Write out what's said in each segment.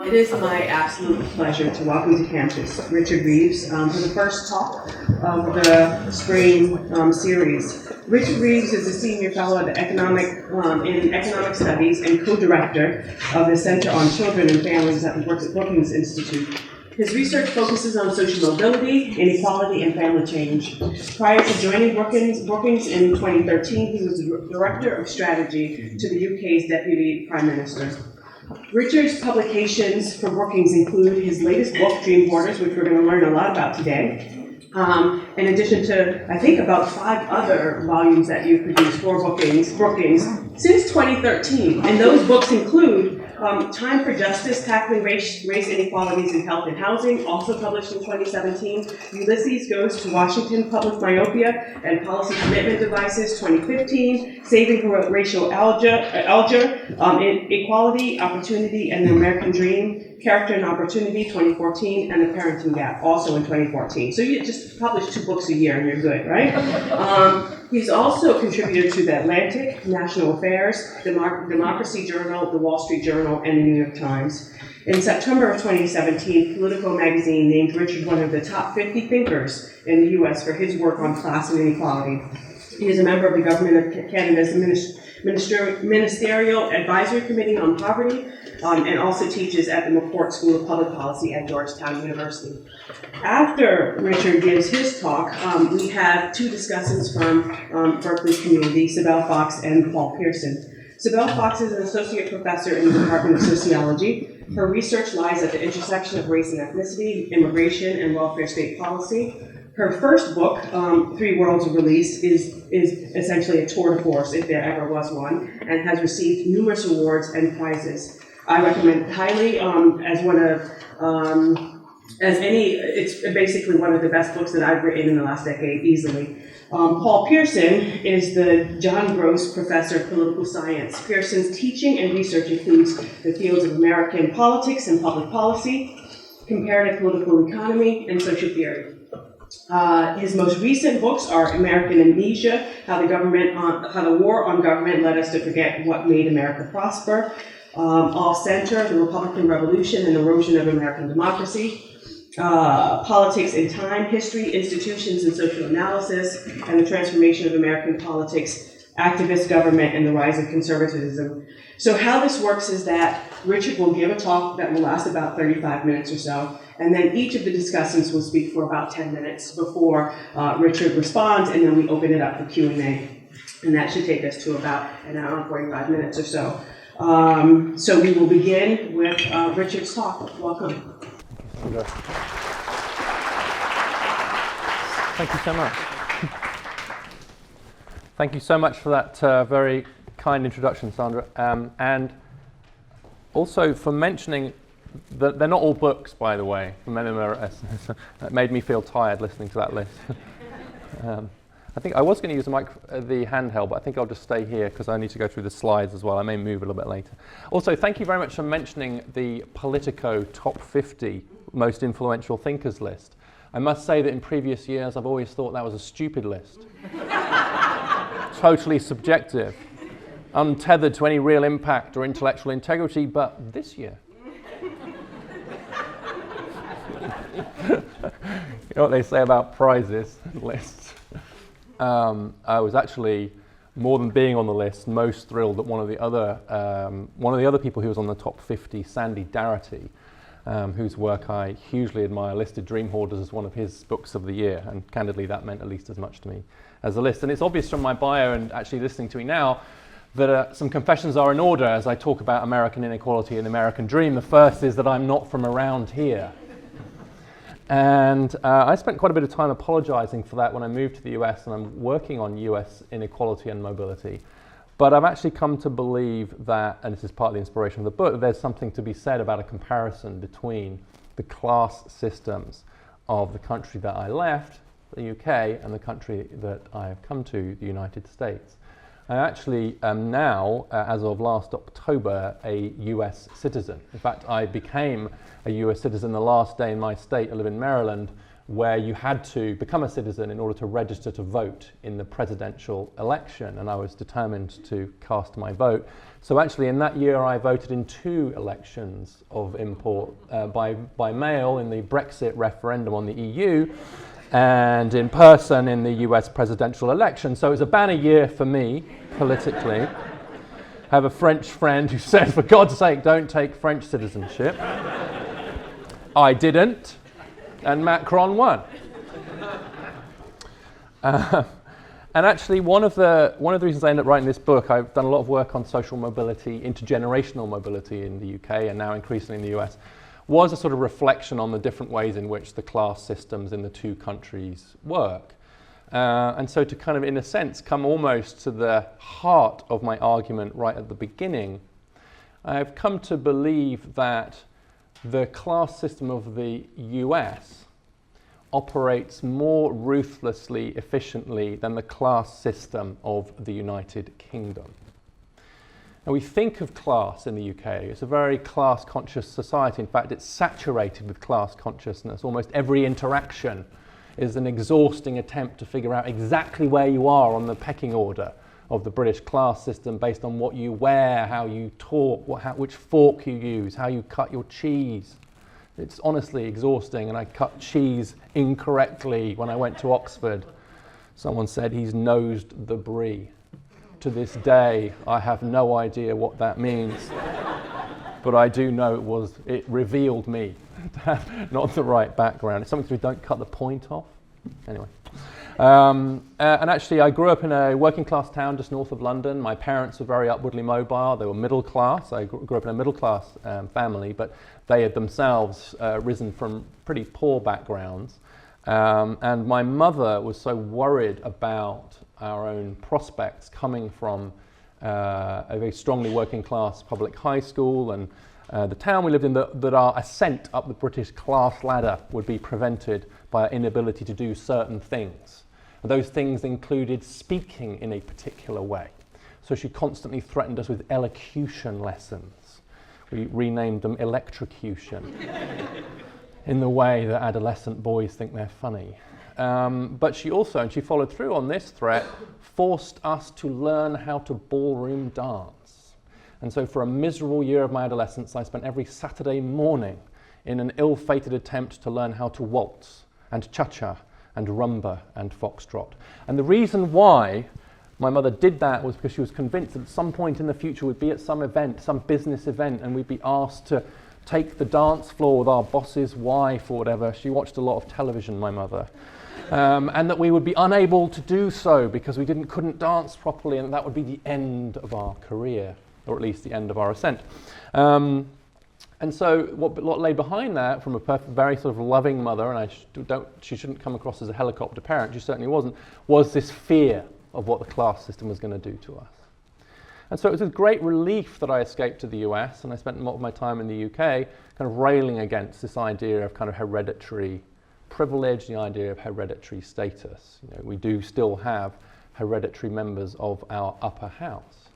It is my absolute pleasure to welcome to campus Richard Reeves for the first talk of the spring series. Richard Reeves is a senior fellow at the in Economic Studies and co-director of the Center on Children and Families at the Brookings Institute. His research focuses on social mobility, inequality, and family change. Prior to joining Brookings in 2013, he was the Director of Strategy to the UK's Deputy Prime Minister. Richard's publications for Brookings include his latest book, Dream Hoarders, which we're going to learn a lot about today, in addition to, I think, about 5 other volumes that you've produced for Brookings since 2013. And those books include Time for Justice, Tackling Race Inequalities in Health and Housing, also published in 2017. Ulysses Goes to Washington, Public Myopia and Policy Commitment Devices, 2015. Saving Racial Alger, Equality, Opportunity, and the American Dream, Character and Opportunity, 2014, and The Parenting Gap, also in 2014. So you just publish 2 books a year and you're good, right? He's also a contributor to The Atlantic, National Affairs, Democracy Journal, The Wall Street Journal, and The New York Times. In September of 2017, Politico magazine named Richard one of the top 50 thinkers in the U.S. for his work on class and inequality. He is a member of the Government of Canada's Ministerial Advisory Committee on Poverty, and also teaches at the McCourt School of Public Policy at Georgetown University. After Richard gives his talk, we have 2 discussants from Berkeley's community, Sibel Fox and Paul Pearson. Sibel Fox is an associate professor in the Department of Sociology. Her research lies at the intersection of race and ethnicity, immigration, and welfare state policy. Her first book, 3 Worlds of Release, is essentially a tour de force, if there ever was one, and has received numerous awards and prizes. I recommend it highly it's basically one of the best books that I've written in the last decade, easily. Paul Pearson is the John Gross Professor of Political Science. Pearson's teaching and research includes the fields of American politics and public policy, comparative political economy, and social theory. His most recent books are American Amnesia, How the War on Government Led Us to Forget What Made America Prosper, All Center, The Republican Revolution and Erosion of American Democracy, Politics in Time, History, Institutions, and Social Analysis, and the Transformation of American Politics, Activist Government, and the Rise of Conservatism. So how this works is that Richard will give a talk that will last about 35 minutes or so, and then each of the discussants will speak for about 10 minutes before Richard responds, and then we open it up for Q&A. And that should take us to about an hour and 45 minutes or so. So we will begin with Richard's talk. Welcome. Thank you so much. Thank you so much for that very kind introduction, Sandra, and also for mentioning that they're not all books, by the way. That made me feel tired listening to that list. I think I was going to use the handheld, but I think I'll just stay here because I need to go through the slides as well. I may move a little bit later. Also, thank you very much for mentioning the Politico Top 50 Most Influential Thinkers list. I must say that in previous years, I've always thought that was a stupid list. Totally subjective, untethered to any real impact or intellectual integrity, but this year. You know what they say about prizes and lists. I was actually, more than being on the list, most thrilled that one of the other people who was on the top 50, Sandy Darity, whose work I hugely admire, listed Dream Hoarders as one of his books of the year, and candidly that meant at least as much to me as the list. And it's obvious from my bio and actually listening to me now that some confessions are in order as I talk about American inequality and the American dream. The first is that I'm not from around here. And I spent quite a bit of time apologizing for that when I moved to the US, and I'm working on US inequality and mobility. But I've actually come to believe that, and this is part of the inspiration of the book, that there's something to be said about a comparison between the class systems of the country that I left, the UK, and the country that I have come to, the United States. I actually am now, as of last October, a US citizen. In fact, I became a US citizen the last day in my state. I live in Maryland, where you had to become a citizen in order to register to vote in the presidential election, and I was determined to cast my vote. So actually in that year I voted in 2 elections of import, by mail in the Brexit referendum on the EU, and in person in the US presidential election. So it was a banner year for me, politically. I have a French friend who said, for God's sake, don't take French citizenship. I didn't, and Macron won. And actually, one of the reasons I ended up writing this book, I've done a lot of work on social mobility, intergenerational mobility in the UK, and now increasingly in the US, was a sort of reflection on the different ways in which the class systems in the 2 countries work. And so to kind of, in a sense, come almost to the heart of my argument right at the beginning, I've come to believe that the class system of the US operates more ruthlessly, efficiently than the class system of the United Kingdom. Now, we think of class in the UK, it's a very class-conscious society. In fact, it's saturated with class consciousness. Almost every interaction is an exhausting attempt to figure out exactly where you are on the pecking order of the British class system based on what you wear, how you talk, which fork you use, how you cut your cheese. It's honestly exhausting, and I cut cheese incorrectly when I went to Oxford. Someone said he's nosed the brie. To this day, I have no idea what that means, but I do know it revealed me to have not the right background. It's something to do, don't cut the point off. Anyway. And actually, I grew up in a working class town just north of London. My parents were very upwardly mobile. They were middle class. I grew up in a middle class family, but they had themselves risen from pretty poor backgrounds. And my mother was so worried about our own prospects coming from a very strongly working class public high school and the town we lived in, that our ascent up the British class ladder would be prevented by our inability to do certain things. And those things included speaking in a particular way. So she constantly threatened us with elocution lessons. We renamed them electrocution in the way that adolescent boys think they're funny. But she also, and she followed through on this threat, forced us to learn how to ballroom dance. And so for a miserable year of my adolescence, I spent every Saturday morning in an ill-fated attempt to learn how to waltz and cha-cha and rumba and foxtrot. And the reason why my mother did that was because she was convinced that at some point in the future we'd be at some event, some business event, and we'd be asked to take the dance floor with our boss's wife or whatever. She watched a lot of television, my mother. And that we would be unable to do so because we couldn't dance properly, and that would be the end of our career, or at least the end of our ascent. And so what lay behind that, from a very sort of loving mother, and she shouldn't come across as a helicopter parent, she certainly wasn't, was this fear of what the class system was going to do to us. And so it was with great relief that I escaped to the US, and I spent a lot of my time in the UK kind of railing against this idea of kind of hereditary privilege, the idea of hereditary status. You know, we do still have hereditary members of our upper house.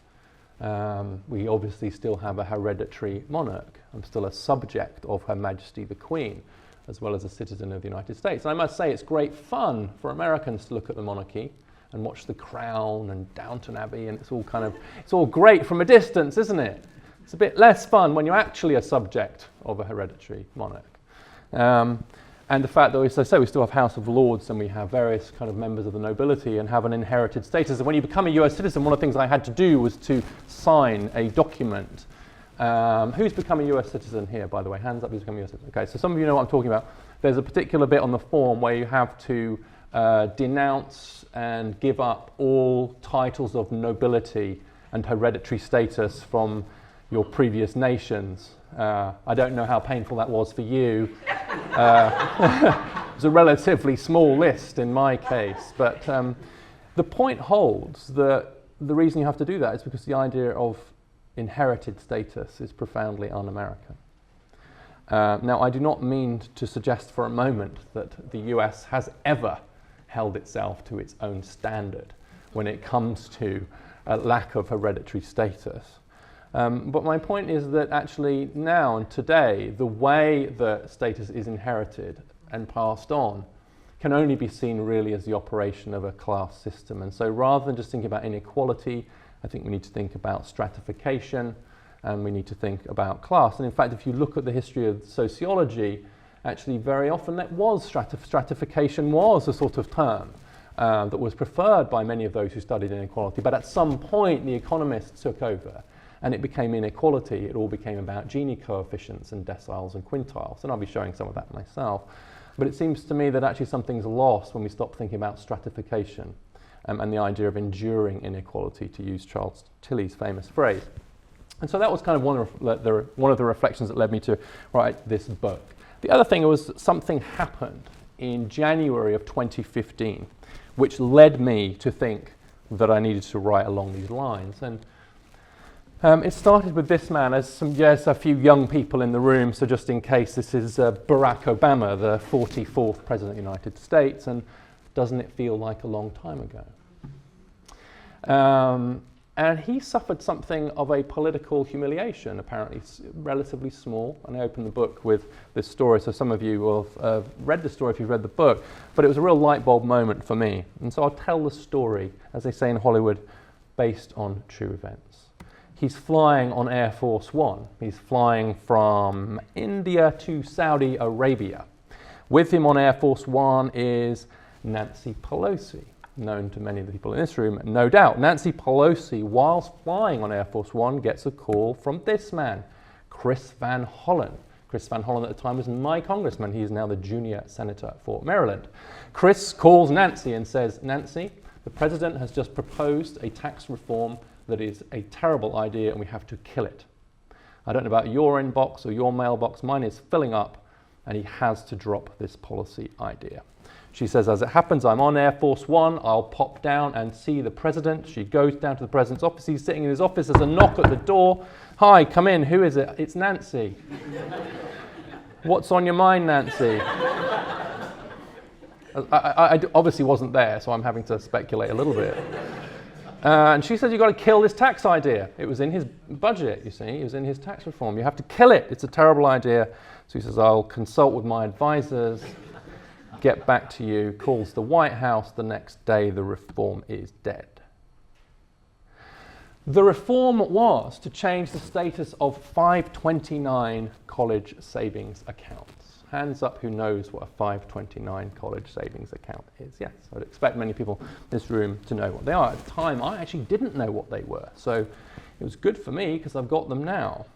We obviously still have a hereditary monarch. I'm still a subject of Her Majesty the Queen, as well as a citizen of the United States. And I must say it's great fun for Americans to look at the monarchy and watch The Crown and Downton Abbey, and it's all great from a distance, isn't it? It's a bit less fun when you're actually a subject of a hereditary monarch. And the fact that, as I say, we still have House of Lords and we have various kind of members of the nobility and have an inherited status. And when you become a US citizen, one of the things I had to do was to sign a document. Who's become a US citizen here, by the way? Hands up who's become a US citizen. Okay, so some of you know what I'm talking about. There's a particular bit on the form where you have to denounce and give up all titles of nobility and hereditary status from your previous nations. I don't know how painful that was for you. It was a relatively small list in my case, but the point holds that the reason you have to do that is because the idea of inherited status is profoundly un-American. Now, I do not mean to suggest for a moment that the US has ever held itself to its own standard when it comes to a lack of hereditary status. But my point is that actually now and today, the way that status is inherited and passed on can only be seen really as the operation of a class system. And so rather than just thinking about inequality, I think we need to think about stratification, and we need to think about class. And in fact, if you look at the history of sociology, actually very often that was stratification was a sort of term that was preferred by many of those who studied inequality. But at some point, the economists took over, and it became inequality. It all became about Gini coefficients and deciles and quintiles. And I'll be showing some of that myself. But it seems to me that actually something's lost when we stop thinking about stratification and the idea of enduring inequality, to use Charles Tilley's famous phrase. And so that was kind of one of the reflections that led me to write this book. The other thing was something happened in January of 2015, which led me to think that I needed to write along these lines. And it started with this man. There's a few young people in the room, so just in case, this is Barack Obama, the 44th President of the United States, and doesn't it feel like a long time ago? And he suffered something of a political humiliation, apparently relatively small. And I opened the book with this story, so some of you will have read the story if you've read the book, but it was a real light bulb moment for me. And so I'll tell the story, as they say in Hollywood, based on true events. He's flying on Air Force One. He's flying from India to Saudi Arabia. With him on Air Force One is Nancy Pelosi, known to many of the people in this room, no doubt. Nancy Pelosi, whilst flying on Air Force One, gets a call from this man, Chris Van Hollen. Chris Van Hollen at the time was my congressman. He is now the junior senator for Maryland. Chris calls Nancy and says, Nancy, the president has just proposed a tax reform that is a terrible idea and we have to kill it. I don't know about your inbox or your mailbox, mine is filling up, and he has to drop this policy idea. She says, as it happens, I'm on Air Force One, I'll pop down and see the president. She goes down to the president's office, he's sitting in his office, there's a knock at the door. Hi, come in, who is it? It's Nancy. What's on your mind, Nancy? I obviously wasn't there, so I'm having to speculate a little bit. And she says, you've got to kill this tax idea. It was in his budget, you see. It was in his tax reform. You have to kill it. It's a terrible idea. So he says, I'll consult with my advisors, get back to you. Calls the White House. The next day, the reform is dead. The reform was to change the status of 529 college savings accounts. Hands up who knows what a 529 college savings account is. Yes, I'd expect many people in this room to know what they are. At the time, I actually didn't know what they were. So it was good for me because I've got them now.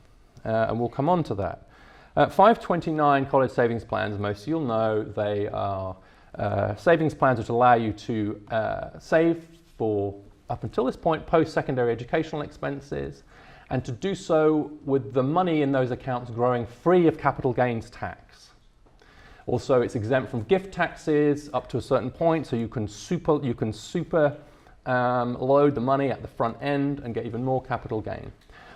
And we'll come on to that. 529 college savings plans, most of you'll know, they are savings plans which allow you to save for, up until this point, post-secondary educational expenses, and to do so with the money in those accounts growing free of capital gains tax. Also, it's exempt from gift taxes up to a certain point, so you can super load the money at the front end and get even more capital gain.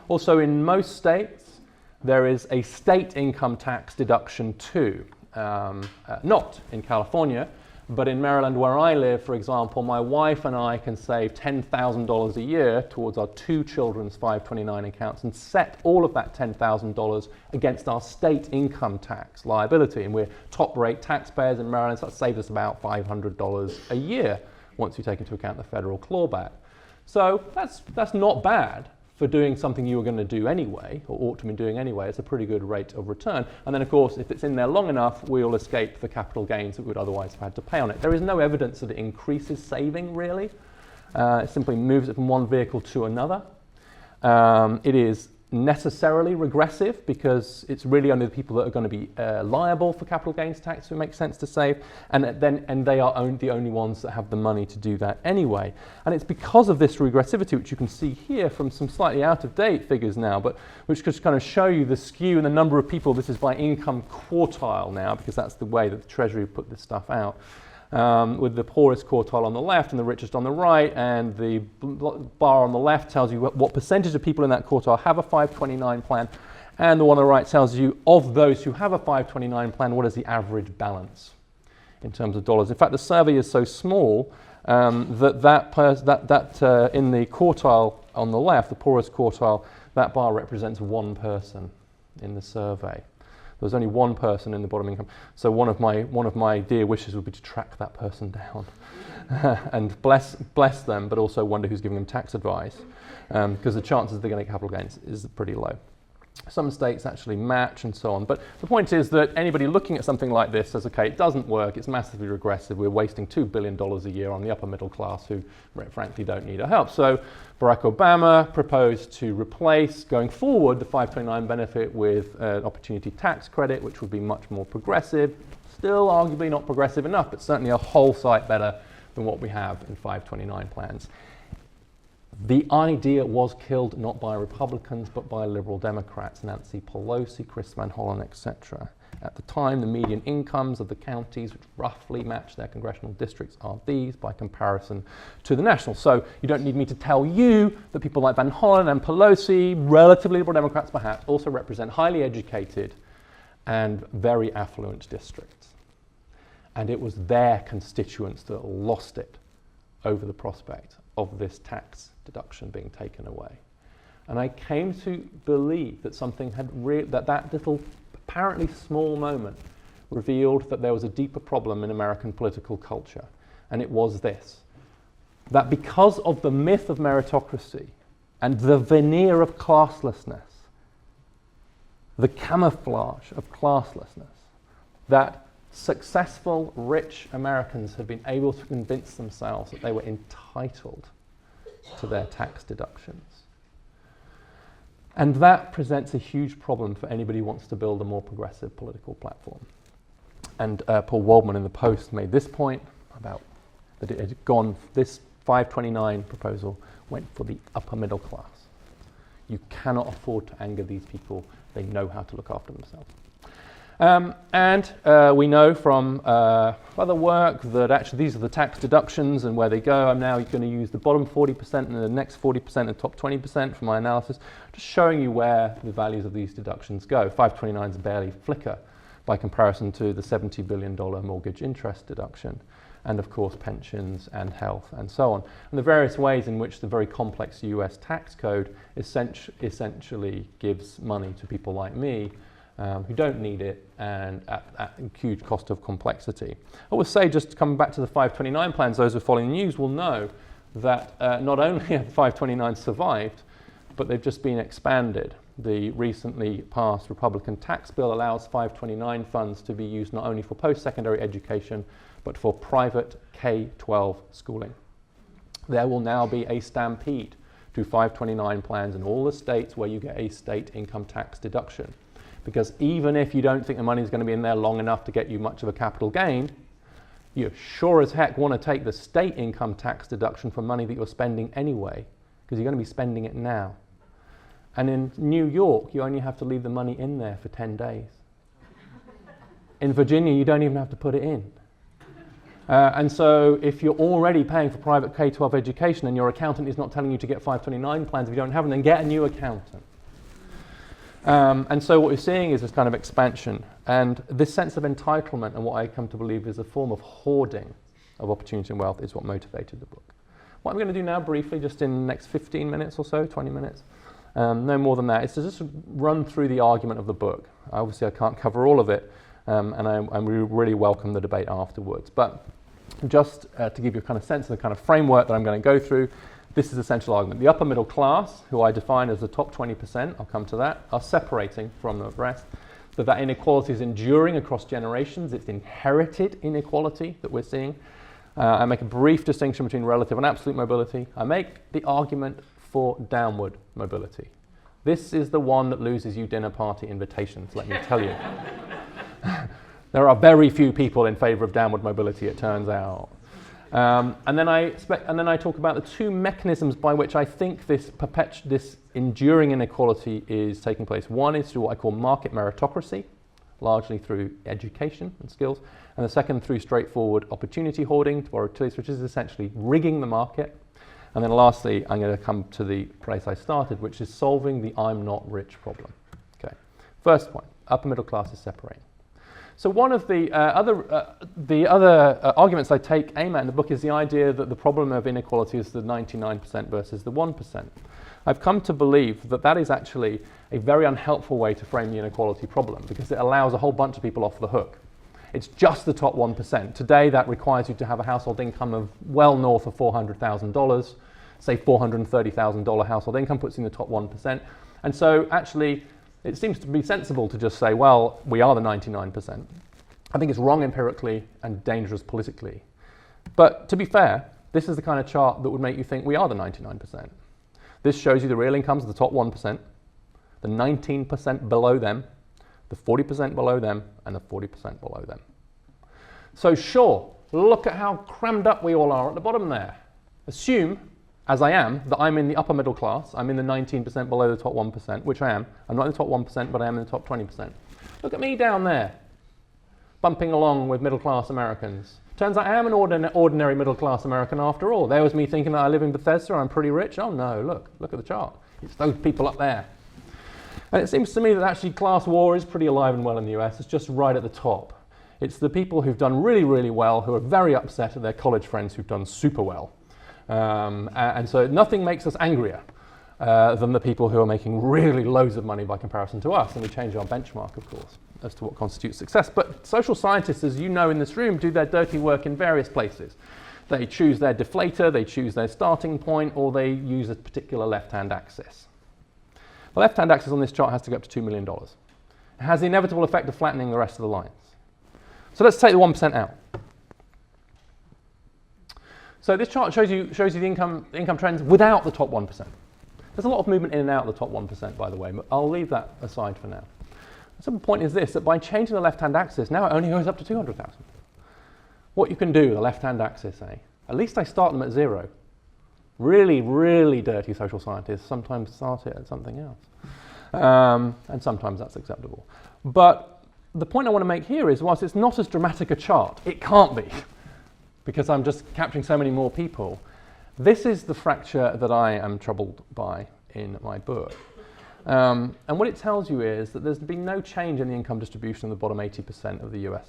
Also, in most states, there is a state income tax deduction too. Not in California, but in Maryland where I live, for example, my wife and I can save $10,000 a year towards our two children's 529 accounts and set all of that $10,000 against our state income tax liability. And we're top rate taxpayers in Maryland, so that saves us about $500 a year once you take into account the federal clawback. So that's not bad for doing something you were going to do anyway, or ought to be doing anyway. It's a pretty good rate of return. And then, of course, if it's in there long enough, we'll escape the capital gains that we would otherwise have had to pay on it. There is no evidence that it increases saving, really. It simply moves it from one vehicle to another. It is necessarily regressive because it's really only the people that are going to be liable for capital gains tax who it makes sense to save, and they are the only ones that have the money to do that anyway. And it's because of this regressivity, which you can see here from some slightly out-of-date figures now, but which just kind of show you the skew in the number of people. This is by income quartile now, because that's the way that the Treasury put this stuff out. With the poorest quartile on the left and the richest on the right, and the bar on the left tells you what percentage of people in that quartile have a 529 plan, and the one on the right tells you of those who have a 529 plan, what is the average balance in terms of dollars. In fact, the survey is so small that in the quartile on the left, the poorest quartile, that bar represents one person in the survey. There's only one person in the bottom income. So one of my dear wishes would be to track that person down and bless them, but also wonder who's giving them tax advice, because the chances they're going to get capital gains is pretty low. Some states actually match and so on. But the point is that anybody looking at something like this says, okay, it doesn't work, it's massively regressive, we're wasting $2 billion a year on the upper middle class who frankly don't need our help. So Barack Obama proposed to replace, going forward, the 529 benefit with an opportunity tax credit, which would be much more progressive. Still arguably not progressive enough, but certainly a whole sight better than what we have in 529 plans. The idea was killed not by Republicans, but by Liberal Democrats, Nancy Pelosi, Chris Van Hollen, etc. At the time, the median incomes of the counties, which roughly match their congressional districts, are these by comparison to the national. So you don't need me to tell you that people like Van Hollen and Pelosi, relatively Liberal Democrats perhaps, also represent highly educated and very affluent districts. And it was their constituents that lost it over the prospect of this tax deduction being taken away. And I came to believe that something had that little apparently small moment revealed that there was a deeper problem in American political culture. And it was this, that because of the myth of meritocracy and the veneer of classlessness, the camouflage of classlessness, that successful, rich Americans had been able to convince themselves that they were entitled to their tax deductions. And that presents a huge problem for anybody who wants to build a more progressive political platform. And Paul Waldman in the Post made this point about that it had gone, this 529 proposal went for the upper middle class. You cannot afford to anger these people. They know how to look after themselves. We know from other work that actually these are the tax deductions and where they go. I'm now going to use the bottom 40% and the next 40% and the top 20% for my analysis, just showing you where the values of these deductions go. 529s barely flicker by comparison to the $70 billion mortgage interest deduction, and of course pensions and health and so on. And the various ways in which the very complex US tax code essentially gives money to people like me who don't need it, and at huge cost of complexity. I would say, just coming back to the 529 plans, those who are following the news will know that not only have 529 survived, but they've just been expanded. The recently passed Republican tax bill allows 529 funds to be used not only for post-secondary education, but for private K-12 schooling. There will now be a stampede to 529 plans in all the states where you get a state income tax deduction. Because even if you don't think the money is going to be in there long enough to get you much of a capital gain, you sure as heck want to take the state income tax deduction for money that you're spending anyway, because you're going to be spending it now. And in New York, you only have to leave the money in there for 10 days. In Virginia, you don't even have to put it in. And so if you're already paying for private K-12 education and your accountant is not telling you to get 529 plans, if you don't have them, then get a new accountant. And so what we're seeing is this kind of expansion. And this sense of entitlement and what I come to believe is a form of hoarding of opportunity and wealth is what motivated the book. What I'm going to do now briefly, just in the next 15 minutes or so, 20 minutes, no more than that, is to just run through the argument of the book. Obviously I can't cover all of it, and I really welcome the debate afterwards. But just to give you a kind of sense of the kind of framework that I'm going to go through, this is the essential argument. The upper middle class, who I define as the top 20%, I'll come to that, are separating from the rest. That inequality is enduring across generations. It's inherited inequality that we're seeing. I make a brief distinction between relative and absolute mobility. I make the argument for downward mobility. This is the one that loses you dinner party invitations, let me tell you. There are very few people in favor of downward mobility, it turns out. And then I talk about the two mechanisms by which I think this enduring inequality is taking place. One is through what I call market meritocracy, largely through education and skills, and the second through straightforward opportunity hoarding, to borrow Tilly's, which is essentially rigging the market. And then lastly, I'm going to come to the place I started, which is solving the I'm not rich problem. Okay. First point, upper middle class is separating. So one of the other arguments I aim at in the book is the idea that the problem of inequality is the 99% versus the 1%. I've come to believe that that is actually a very unhelpful way to frame the inequality problem, because it allows a whole bunch of people off the hook. It's just the top 1%. Today that requires you to have a household income of well north of $400,000. Say $430,000 household income puts you in the top 1%. And so actually it seems to be sensible to just say, well, we are the 99%. I think it's wrong empirically and dangerous politically. But to be fair, this is the kind of chart that would make you think we are the 99%. This shows you the real incomes of the top 1%, the 19% below them, the 40% below them, and the 40% below them. So sure, look at how crammed up we all are at the bottom there. Assume, as I am, that I'm in the upper middle class. I'm in the 19% below the top 1%, which I am. I'm not in the top 1%, but I am in the top 20%. Look at me down there, bumping along with middle class Americans. Turns out I am an ordinary middle class American after all. There was me thinking that I live in Bethesda, I'm pretty rich. Oh no, look at the chart. It's those people up there. And it seems to me that actually class war is pretty alive and well in the US. It's just right at the top. It's the people who've done really, really well who are very upset at their college friends who've done super well. And so nothing makes us angrier than the people who are making really loads of money by comparison to us. And we change our benchmark, of course, as to what constitutes success. But social scientists, as you know in this room, do their dirty work in various places. They choose their deflator, they choose their starting point, or they use a particular left-hand axis. The left-hand axis on this chart has to go up to $2 million. It has the inevitable effect of flattening the rest of the lines. So let's take the 1% out. So this chart shows you the income trends without the top 1%. There's a lot of movement in and out of the top 1%, by the way, but I'll leave that aside for now. The simple point is this, that by changing the left-hand axis, now it only goes up to 200,000. What you can do with the left-hand axis, at least I start them at 0. Really, really dirty social scientists sometimes start it at something else. And sometimes that's acceptable. But the point I want to make here is, whilst it's not as dramatic a chart, it can't be, because I'm just capturing so many more people. This is the fracture that I am troubled by in my book. And what it tells you is that there's been no change in the income distribution in the bottom 80% of the US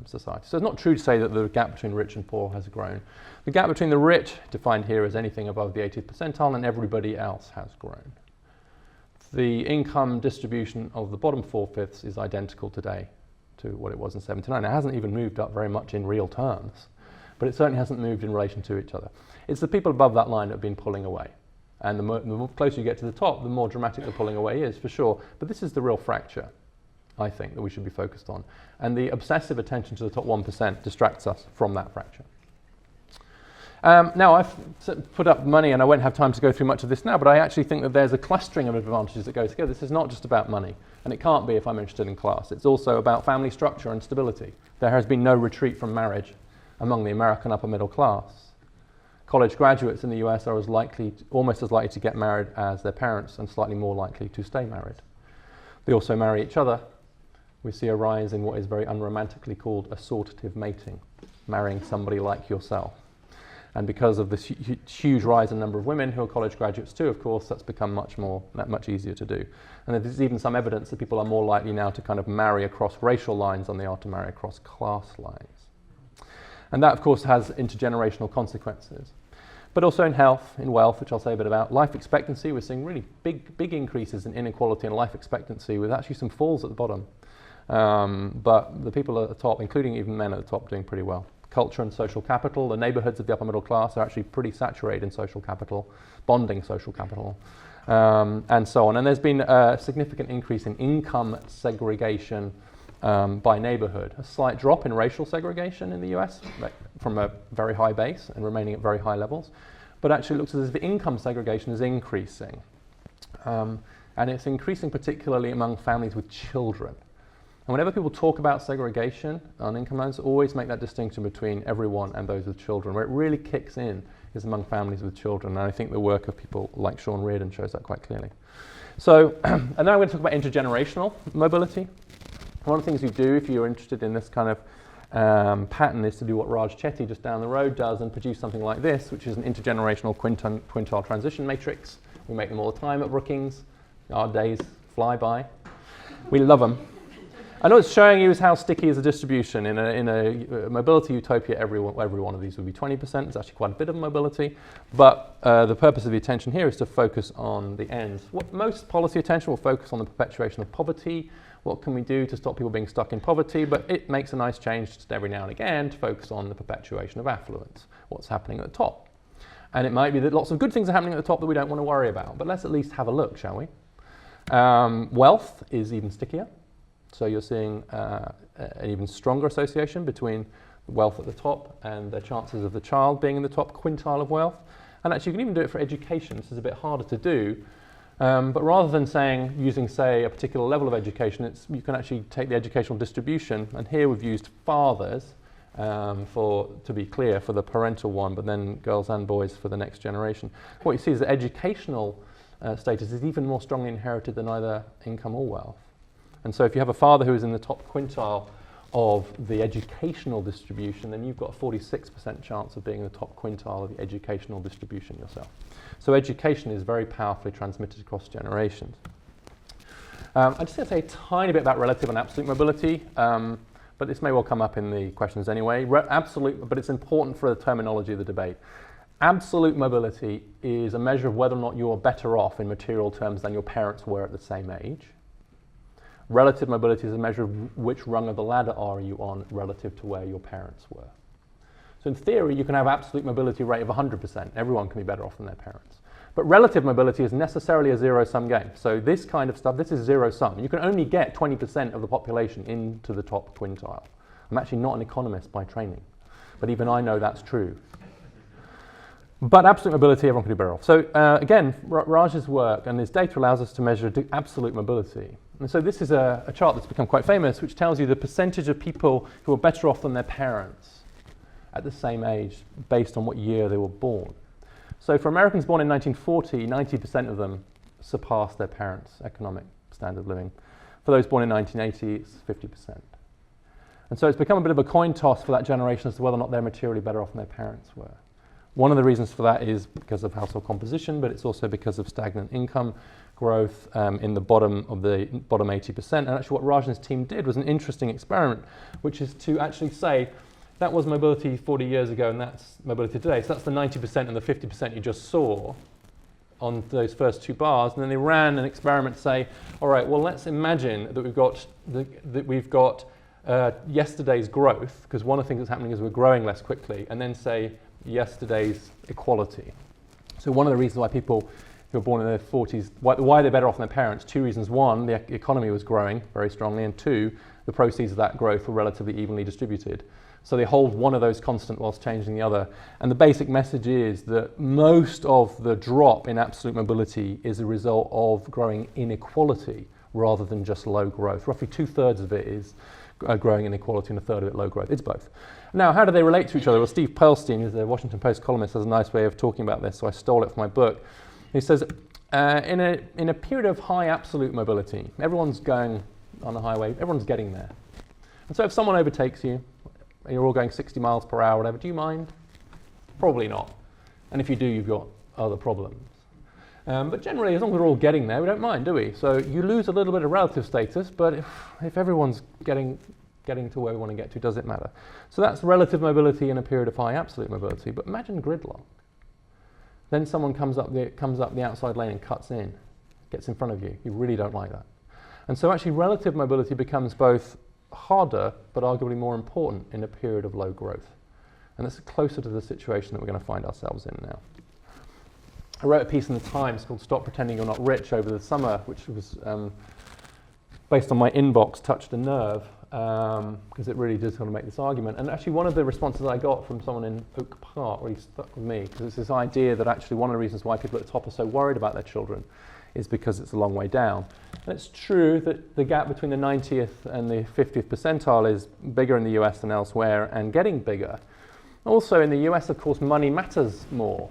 society. So it's not true to say that the gap between rich and poor has grown. The gap between the rich, defined here as anything above the 80th percentile, and everybody else has grown. The income distribution of the bottom 4/5 is identical today to what it was in 79. It hasn't even moved up very much in real terms, but it certainly hasn't moved in relation to each other. It's the people above that line that have been pulling away. And the more closer you get to the top, the more dramatic the pulling away is, for sure. But this is the real fracture, I think, that we should be focused on. And the obsessive attention to the top 1% distracts us from that fracture. Now, I've put up money, and I won't have time to go through much of this now, but I actually think that there's a clustering of advantages that go together. This is not just about money, and it can't be if I'm interested in class. It's also about family structure and stability. There has been no retreat from marriage among the American upper middle class. College graduates in the US are almost as likely to get married as their parents, and slightly more likely to stay married. They also marry each other. We see a rise in what is very unromantically called assortative mating, marrying somebody like yourself. And because of this huge rise in the number of women who are college graduates too, of course, that's become much easier to do. And there's even some evidence that people are more likely now to kind of marry across racial lines than they are to marry across class lines. And that, of course, has intergenerational consequences. But also in health, in wealth, which I'll say a bit about. Life expectancy, we're seeing really big increases in inequality and life expectancy, with actually some falls at the bottom. But the people at the top, including even men at the top, doing pretty well. Culture and social capital, the neighborhoods of the upper middle class are actually pretty saturated in social capital, bonding social capital, and so on. And there's been a significant increase in income segregation by neighborhood. A slight drop in racial segregation in the US from a very high base and remaining at very high levels. But actually it looks as if the income segregation is increasing. And it's increasing particularly among families with children. And whenever people talk about segregation on income lines, always make that distinction between everyone and those with children. Where it really kicks in is among families with children. And I think the work of people like Sean Reardon shows that quite clearly. So, and now I'm going to talk about intergenerational mobility. One of the things you do if you're interested in this kind of pattern is to do what Raj Chetty just down the road does and produce something like this, which is an intergenerational quintile transition matrix. We make them all the time at Brookings. Our days fly by. We love them. I know it's showing you is how sticky is the distribution. In a mobility utopia, every one of these would be 20%. It's actually quite a bit of mobility. But the purpose of the attention here is to focus on the ends. What most policy attention will focus on the perpetuation of poverty. What can we do to stop people being stuck in poverty? But it makes a nice change just every now and again to focus on the perpetuation of affluence, what's happening at the top. And it might be that lots of good things are happening at the top that we don't want to worry about. But let's at least have a look, shall we? Wealth is even stickier. So you're seeing an even stronger association between wealth at the top and the chances of the child being in the top quintile of wealth. And actually you can even do it for education. This is a bit harder to do. But rather than using, say, a particular level of education, you can actually take the educational distribution. And here we've used fathers, to be clear, for the parental one, but then girls and boys for the next generation. What you see is that educational status is even more strongly inherited than either income or wealth. And so if you have a father who is in the top quintile of the educational distribution, then you've got a 46% chance of being in the top quintile of the educational distribution yourself. So education is very powerfully transmitted across generations. I'm just going to say a tiny bit about relative and absolute mobility, but this may well come up in the questions anyway. Absolute, but it's important for the terminology of the debate. Absolute mobility is a measure of whether or not you're better off in material terms than your parents were at the same age. Relative mobility is a measure of which rung of the ladder are you on relative to where your parents were. So in theory, you can have absolute mobility rate of 100%. Everyone can be better off than their parents. But relative mobility is necessarily a zero-sum game. So this kind of stuff, this is zero-sum. You can only get 20% of the population into the top quintile. I'm actually not an economist by training, but even I know that's true. But absolute mobility, everyone can do better off. So again, Raj's work and his data allows us to measure absolute mobility. And so this is a chart that's become quite famous, which tells you the percentage of people who are better off than their parents at the same age based on what year they were born. So for Americans born in 1940, 90% of them surpassed their parents' economic standard of living. For those born in 1980, it's 50%. And so it's become a bit of a coin toss for that generation as to whether or not they're materially better off than their parents were. One of the reasons for that is because of household composition, but it's also because of stagnant income growth in the bottom 80%. And actually what Raj and his team did was an interesting experiment, which is to actually say, that was mobility 40 years ago and that's mobility today. So that's the 90% and the 50% you just saw on those first two bars. And then they ran an experiment to say, all right, well, let's imagine that we've got yesterday's growth, because one of the things that's happening is we're growing less quickly, and then say yesterday's equality. So one of the reasons why people who were born in their 40s, why they're better off than their parents, two reasons. One, the economy was growing very strongly, and two, the proceeds of that growth were relatively evenly distributed. So they hold one of those constant whilst changing the other. And the basic message is that most of the drop in absolute mobility is a result of growing inequality rather than just low growth. Roughly 2/3 of it is growing inequality and 1/3 of it low growth. It's both. Now, how do they relate to each other? Well, Steve Pearlstein, who's a Washington Post columnist, has a nice way of talking about this, so I stole it from my book. He says, in a period of high absolute mobility, everyone's going on the highway, everyone's getting there. And so if someone overtakes you, and you're all going 60 miles per hour or whatever, do you mind? Probably not. And if you do, you've got other problems. But generally, as long as we're all getting there, we don't mind, do we? So you lose a little bit of relative status, but if everyone's getting to where we want to get to, does it matter? So that's relative mobility in a period of high absolute mobility. But imagine gridlock. Then someone comes up the outside lane and cuts in, gets in front of you. You really don't like that. And so actually relative mobility becomes both harder, but arguably more important in a period of low growth. And that's closer to the situation that we're going to find ourselves in now. I wrote a piece in the Times called Stop Pretending You're Not Rich over the summer, which was based on my inbox, touched a nerve, because it really does kind of make this argument. And actually one of the responses I got from someone in Oak Park really stuck with me, because it's this idea that actually one of the reasons why people at the top are so worried about their children is because it's a long way down. And it's true that the gap between the 90th and the 50th percentile is bigger in the US than elsewhere and getting bigger. Also in the US, of course, money matters more.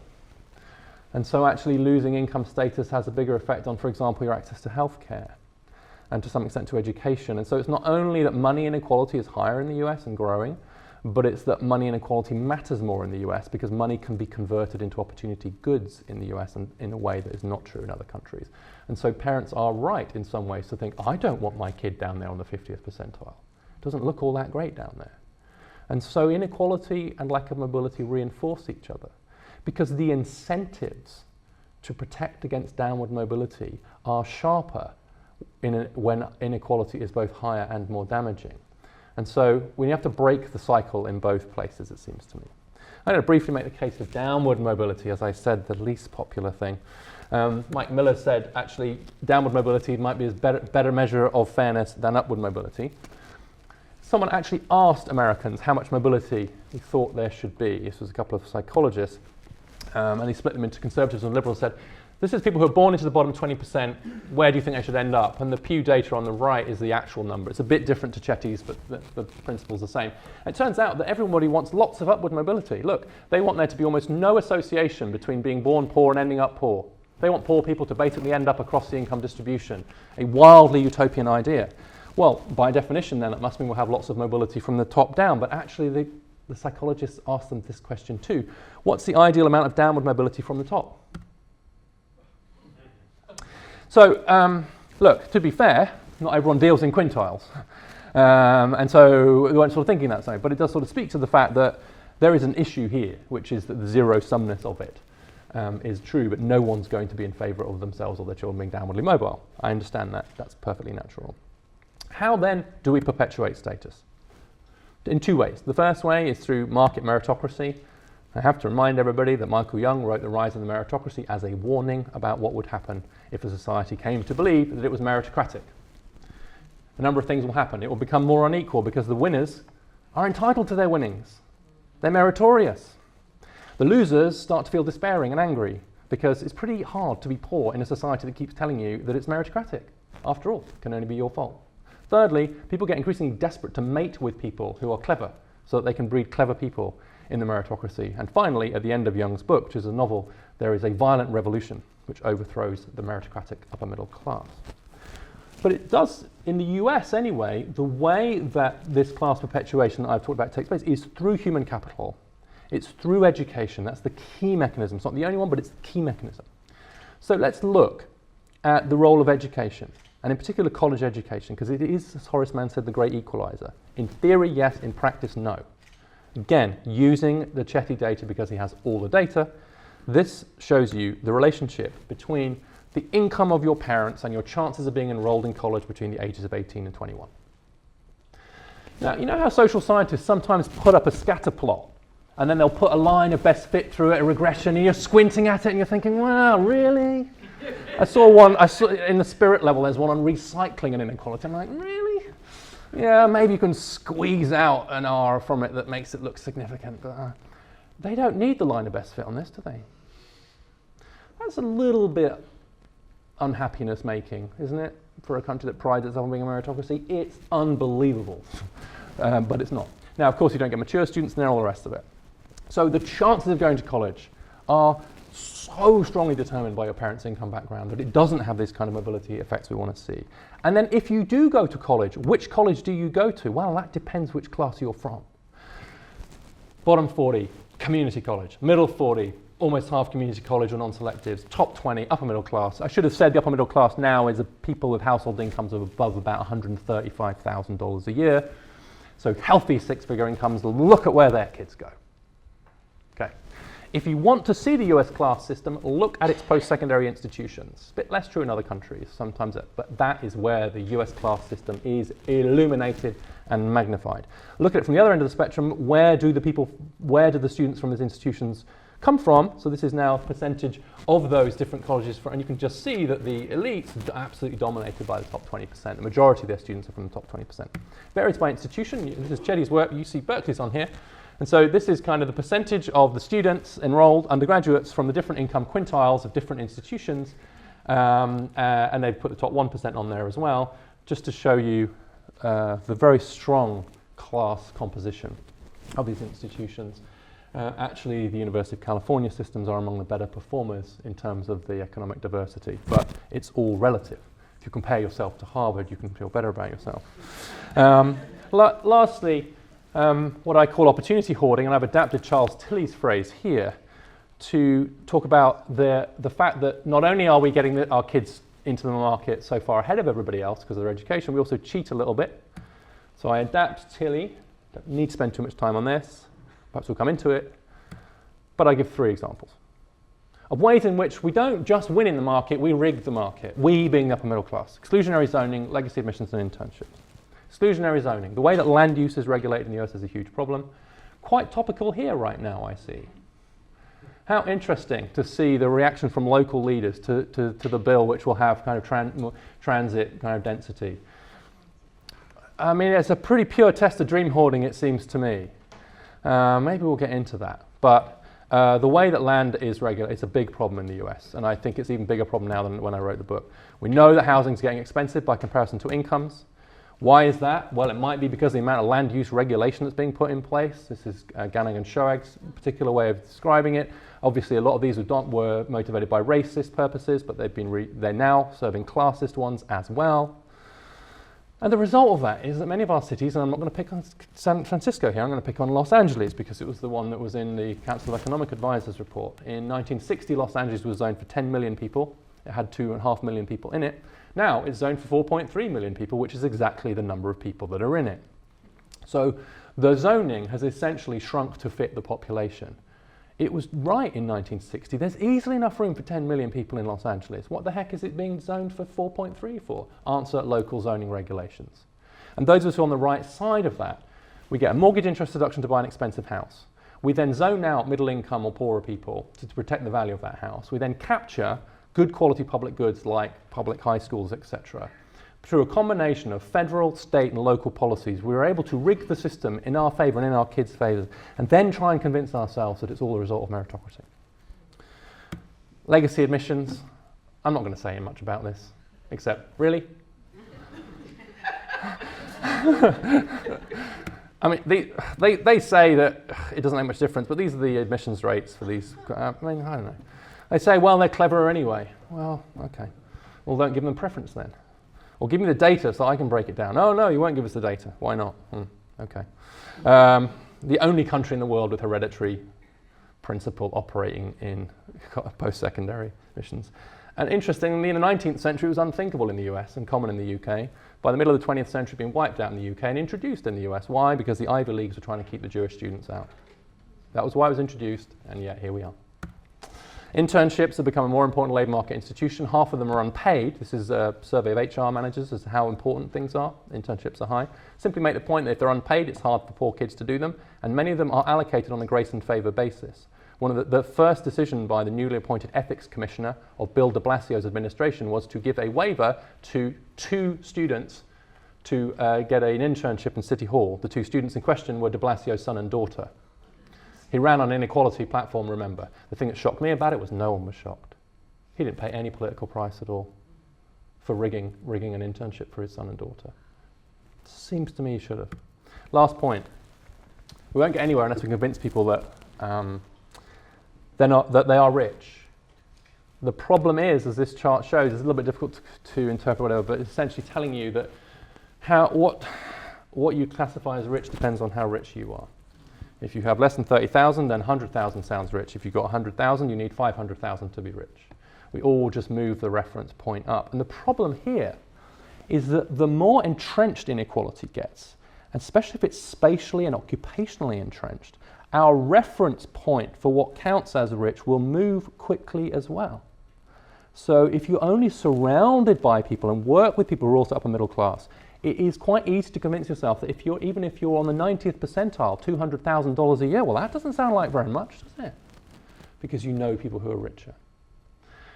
And so actually losing income status has a bigger effect on, for example, your access to healthcare and to some extent to education. And so it's not only that money inequality is higher in the US and growing, but it's that money inequality matters more in the US because money can be converted into opportunity goods in the US and in a way that is not true in other countries. And so parents are right in some ways to think, I don't want my kid down there on the 50th percentile. It doesn't look all that great down there. And so inequality and lack of mobility reinforce each other because the incentives to protect against downward mobility are sharper when inequality is both higher and more damaging. And so we have to break the cycle in both places, it seems to me. I'm going to briefly make the case of downward mobility, as I said, the least popular thing. Mike Miller said, actually, downward mobility might be a better measure of fairness than upward mobility. Someone actually asked Americans how much mobility he thought there should be. This was a couple of psychologists, and he split them into conservatives and liberals, said, this is people who are born into the bottom 20%, where do you think they should end up? And the Pew data on the right is the actual number. It's a bit different to Chetty's, but the principle's the same. And it turns out that everybody wants lots of upward mobility. Look, they want there to be almost no association between being born poor and ending up poor. They want poor people to basically end up across the income distribution, a wildly utopian idea. Well, by definition then, it must mean we'll have lots of mobility from the top down, but actually the psychologists asked them this question too. What's the ideal amount of downward mobility from the top? So, look, to be fair, not everyone deals in quintiles. And so we weren't sort of thinking that same, but it does sort of speak to the fact that there is an issue here, which is that the zero-sumness of it is true, but no one's going to be in favour of themselves or their children being downwardly mobile. I understand that. That's perfectly natural. How then do we perpetuate status? In two ways. The first way is through market meritocracy. I have to remind everybody that Michael Young wrote The Rise of the Meritocracy as a warning about what would happen if a society came to believe that it was meritocratic. A number of things will happen. It will become more unequal because the winners are entitled to their winnings. They're meritorious. The losers start to feel despairing and angry because it's pretty hard to be poor in a society that keeps telling you that it's meritocratic. After all, it can only be your fault. Thirdly, people get increasingly desperate to mate with people who are clever so that they can breed clever people in the meritocracy. And finally, at the end of Young's book, which is a novel, there is a violent revolution which overthrows the meritocratic upper middle class. But it does, in the US anyway, the way that this class perpetuation that I've talked about takes place is through human capital. It's through education. That's the key mechanism. It's not the only one, but it's the key mechanism. So let's look at the role of education, and in particular college education, because it is, as Horace Mann said, the great equalizer. In theory, yes. In practice, no. Again, using the Chetty data because he has all the data, this shows you the relationship between the income of your parents and your chances of being enrolled in college between the ages of 18 and 21. Now, you know how social scientists sometimes put up a scatter plot and then they'll put a line of best fit through it, a regression, and you're squinting at it and you're thinking, wow, really? I saw in the spirit level, there's one on recycling and inequality. I'm like, really? Yeah, maybe you can squeeze out an R from it that makes it look significant, but they don't need the line of best fit on this, do they? That's a little bit unhappiness making, isn't it? For a country that prides itself on being a meritocracy, it's unbelievable, but it's not. Now, of course, you don't get mature students and all the rest of it. So the chances of going to college are so strongly determined by your parents' income background that it doesn't have this kind of mobility effects we want to see. And then if you do go to college, which college do you go to? Well, that depends which class you're from. Bottom 40, community college. Middle 40, almost half community college or non-selectives. Top 20, upper middle class. I should have said the upper middle class now is people with household incomes of above about $135,000 a year. So healthy six-figure incomes, look at where their kids go. Okay. If you want to see the US class system, look at its post-secondary institutions. A bit less true in other countries, sometimes, but that is where the US class system is illuminated and magnified. Look at it from the other end of the spectrum. Where do the students from these institutions come from? So this is now a percentage of those different colleges, and you can just see that the elites are absolutely dominated by the top 20%. The majority of their students are from the top 20%. Varies by institution. This is Chetty's work. You see Berkeley's on here. And so this is kind of the percentage of the students enrolled, undergraduates, from the different income quintiles of different institutions. And they've put the top 1% on there as well, just to show you the very strong class composition of these institutions. Actually, the University of California systems are among the better performers in terms of the economic diversity, but it's all relative. If you compare yourself to Harvard, you can feel better about yourself. Lastly, what I call opportunity hoarding, and I've adapted Charles Tilley's phrase here to talk about the fact that not only are we getting our kids into the market so far ahead of everybody else because of their education, we also cheat a little bit. So I adapt Tilley, don't need to spend too much time on this, perhaps we'll come into it, but I give 3 examples of ways in which we don't just win in the market, we rig the market, we being the upper middle class. Exclusionary zoning, legacy admissions and internships. Exclusionary zoning, the way that land use is regulated in the US is a huge problem. Quite topical here right now, I see. How interesting to see the reaction from local leaders to the bill, which will have kind of transit kind of density. I mean, it's a pretty pure test of dream hoarding, it seems to me. Maybe we'll get into that. But the way that land is regulated, it's a big problem in the US, and I think it's an even bigger problem now than when I wrote the book. We know that housing is getting expensive by comparison to incomes. Why is that? Well, it might be because of the amount of land use regulation that's being put in place. This is Ganning and Shoag's particular way of describing it. Obviously, a lot of these were motivated by racist purposes, but they're now serving classist ones as well. And the result of that is that many of our cities, and I'm not going to pick on San Francisco here, I'm going to pick on Los Angeles because it was the one that was in the Council of Economic Advisors report. In 1960, Los Angeles was zoned for 10 million people. It had 2.5 million people in it. Now it's zoned for 4.3 million people, which is exactly the number of people that are in it. So the zoning has essentially shrunk to fit the population. It was right in 1960. There's easily enough room for 10 million people in Los Angeles. What the heck is it being zoned for 4.3 for? Answer: local zoning regulations. And those of us who are on the right side of that, we get a mortgage interest deduction to buy an expensive house. We then zone out middle income or poorer people to protect the value of that house. We then capture good quality public goods like public high schools, etc. Through a combination of federal, state and local policies, we were able to rig the system in our favour and in our kids' favour, and then try and convince ourselves that it's all a result of meritocracy. Legacy admissions, I'm not going to say much about this, except, really? I mean, they say that it doesn't make much difference, but these are the admissions rates for these, I don't know. They say, well, they're cleverer anyway. Well, okay. Well, don't give them preference then. Or give me the data so I can break it down. Oh, no, you won't give us the data. Why not? Okay. The only country in the world with hereditary principle operating in post-secondary admissions. And interestingly, in the 19th century, it was unthinkable in the US and common in the UK. By the middle of the 20th century, it had been wiped out in the UK and introduced in the US. Why? Because the Ivy Leagues were trying to keep the Jewish students out. That was why it was introduced, and yet here we are. Internships have become a more important labour market institution. Half of them are unpaid. This is a survey of HR managers as to how important things are. Internships are high. Simply make the point that if they're unpaid, it's hard for poor kids to do them, and many of them are allocated on a grace and favour basis. One of the first decision by the newly appointed ethics commissioner of Bill de Blasio's administration was to give a waiver to 2 students to get an internship in City Hall. The 2 students in question were de Blasio's son and daughter. He ran on an Inequality platform, remember. The thing that shocked me about it was no one was shocked. He didn't pay any political price at all for rigging an internship for his son and daughter. Seems to me he should have. Last point. We won't get anywhere unless we convince people that that they are rich. The problem is, as this chart shows, it's a little bit difficult to interpret whatever, but it's essentially telling you that what you classify as rich depends on how rich you are. If you have less than 30,000, then 100,000 sounds rich. If you've got 100,000, you need 500,000 to be rich. We all just move the reference point up. And the problem here is that the more entrenched inequality gets, and especially if it's spatially and occupationally entrenched, our reference point for what counts as rich will move quickly as well. So if you're only surrounded by people and work with people who are also upper middle class, it is quite easy to convince yourself that even if you're on the 90th percentile, $200,000 a year, well, that doesn't sound like very much, does it? Because you know people who are richer.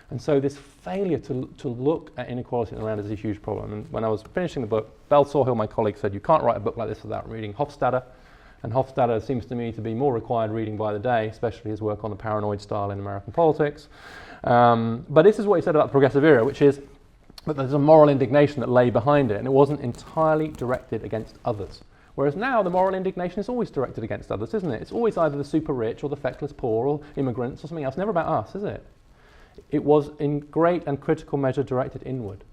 And so this failure to look at inequality around is a huge problem. And when I was finishing the book, Belle Sawhill, my colleague, said, you can't write a book like this without reading Hofstadter. And Hofstadter seems to me to be more required reading by the day, especially his work on the paranoid style in American politics. But this is what he said about the progressive era, which is that there's a moral indignation that lay behind it, and it wasn't entirely directed against others. Whereas now the moral indignation is always directed against others, isn't it? It's always either the super rich or the feckless poor or immigrants or something else, never about us, is it? It was in great and critical measure directed inward.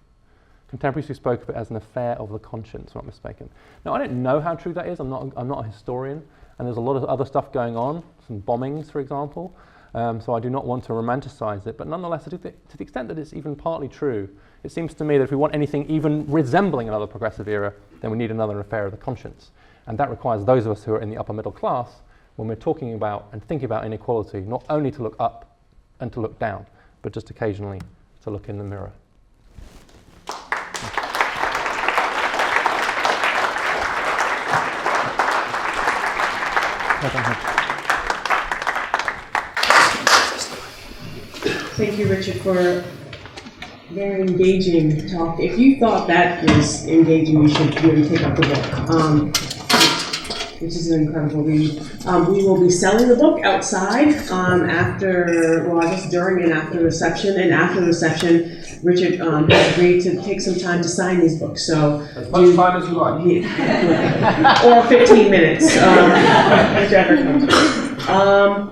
Contemporaries who spoke of it as an affair of the conscience, if I'm not mistaken. Now, I don't know how true that is. I'm not a historian, and there's a lot of other stuff going on, some bombings, for example. So I do not want to romanticize it, but nonetheless, to the extent that it's even partly true, it seems to me that if we want anything even resembling another progressive era, then we need another affair of the conscience. And that requires those of us who are in the upper middle class, when we're talking about and thinking about inequality, not only to look up and to look down, but just occasionally to look in the mirror. Thank you, Richard, for a very engaging talk. If you thought that was engaging, you should really take up the book, which is an incredible read. We will be selling the book outside during and after reception. And after reception, Richard has agreed to take some time to sign these books. So as much time as you like. Or 15 minutes, whichever comes.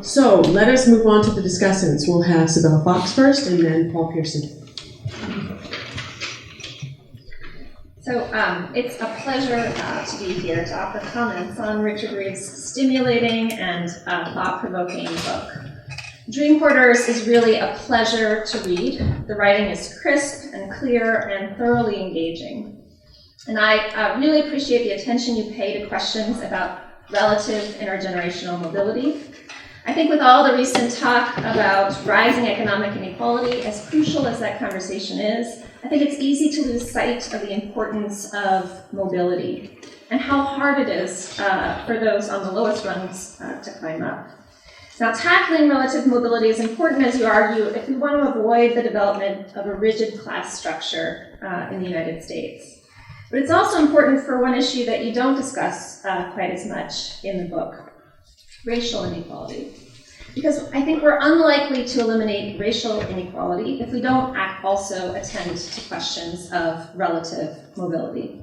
So let us move on to the discussants. We'll have Sibylla Fox first, and then Paul Pearson. So it's a pleasure to be here to offer comments on Richard Reeves' stimulating and thought-provoking book. Dream Hoarders is really a pleasure to read. The writing is crisp and clear and thoroughly engaging. And I really appreciate the attention you pay to questions about relative intergenerational mobility. I think with all the recent talk about rising economic inequality, as crucial as that conversation is, I think it's easy to lose sight of the importance of mobility and how hard it is for those on the lowest rungs to climb up. Now, tackling relative mobility is important, as you argue, if we want to avoid the development of a rigid class structure in the United States. But it's also important for one issue that you don't discuss quite as much in the book: racial inequality. Because I think we're unlikely to eliminate racial inequality if we don't also attend to questions of relative mobility.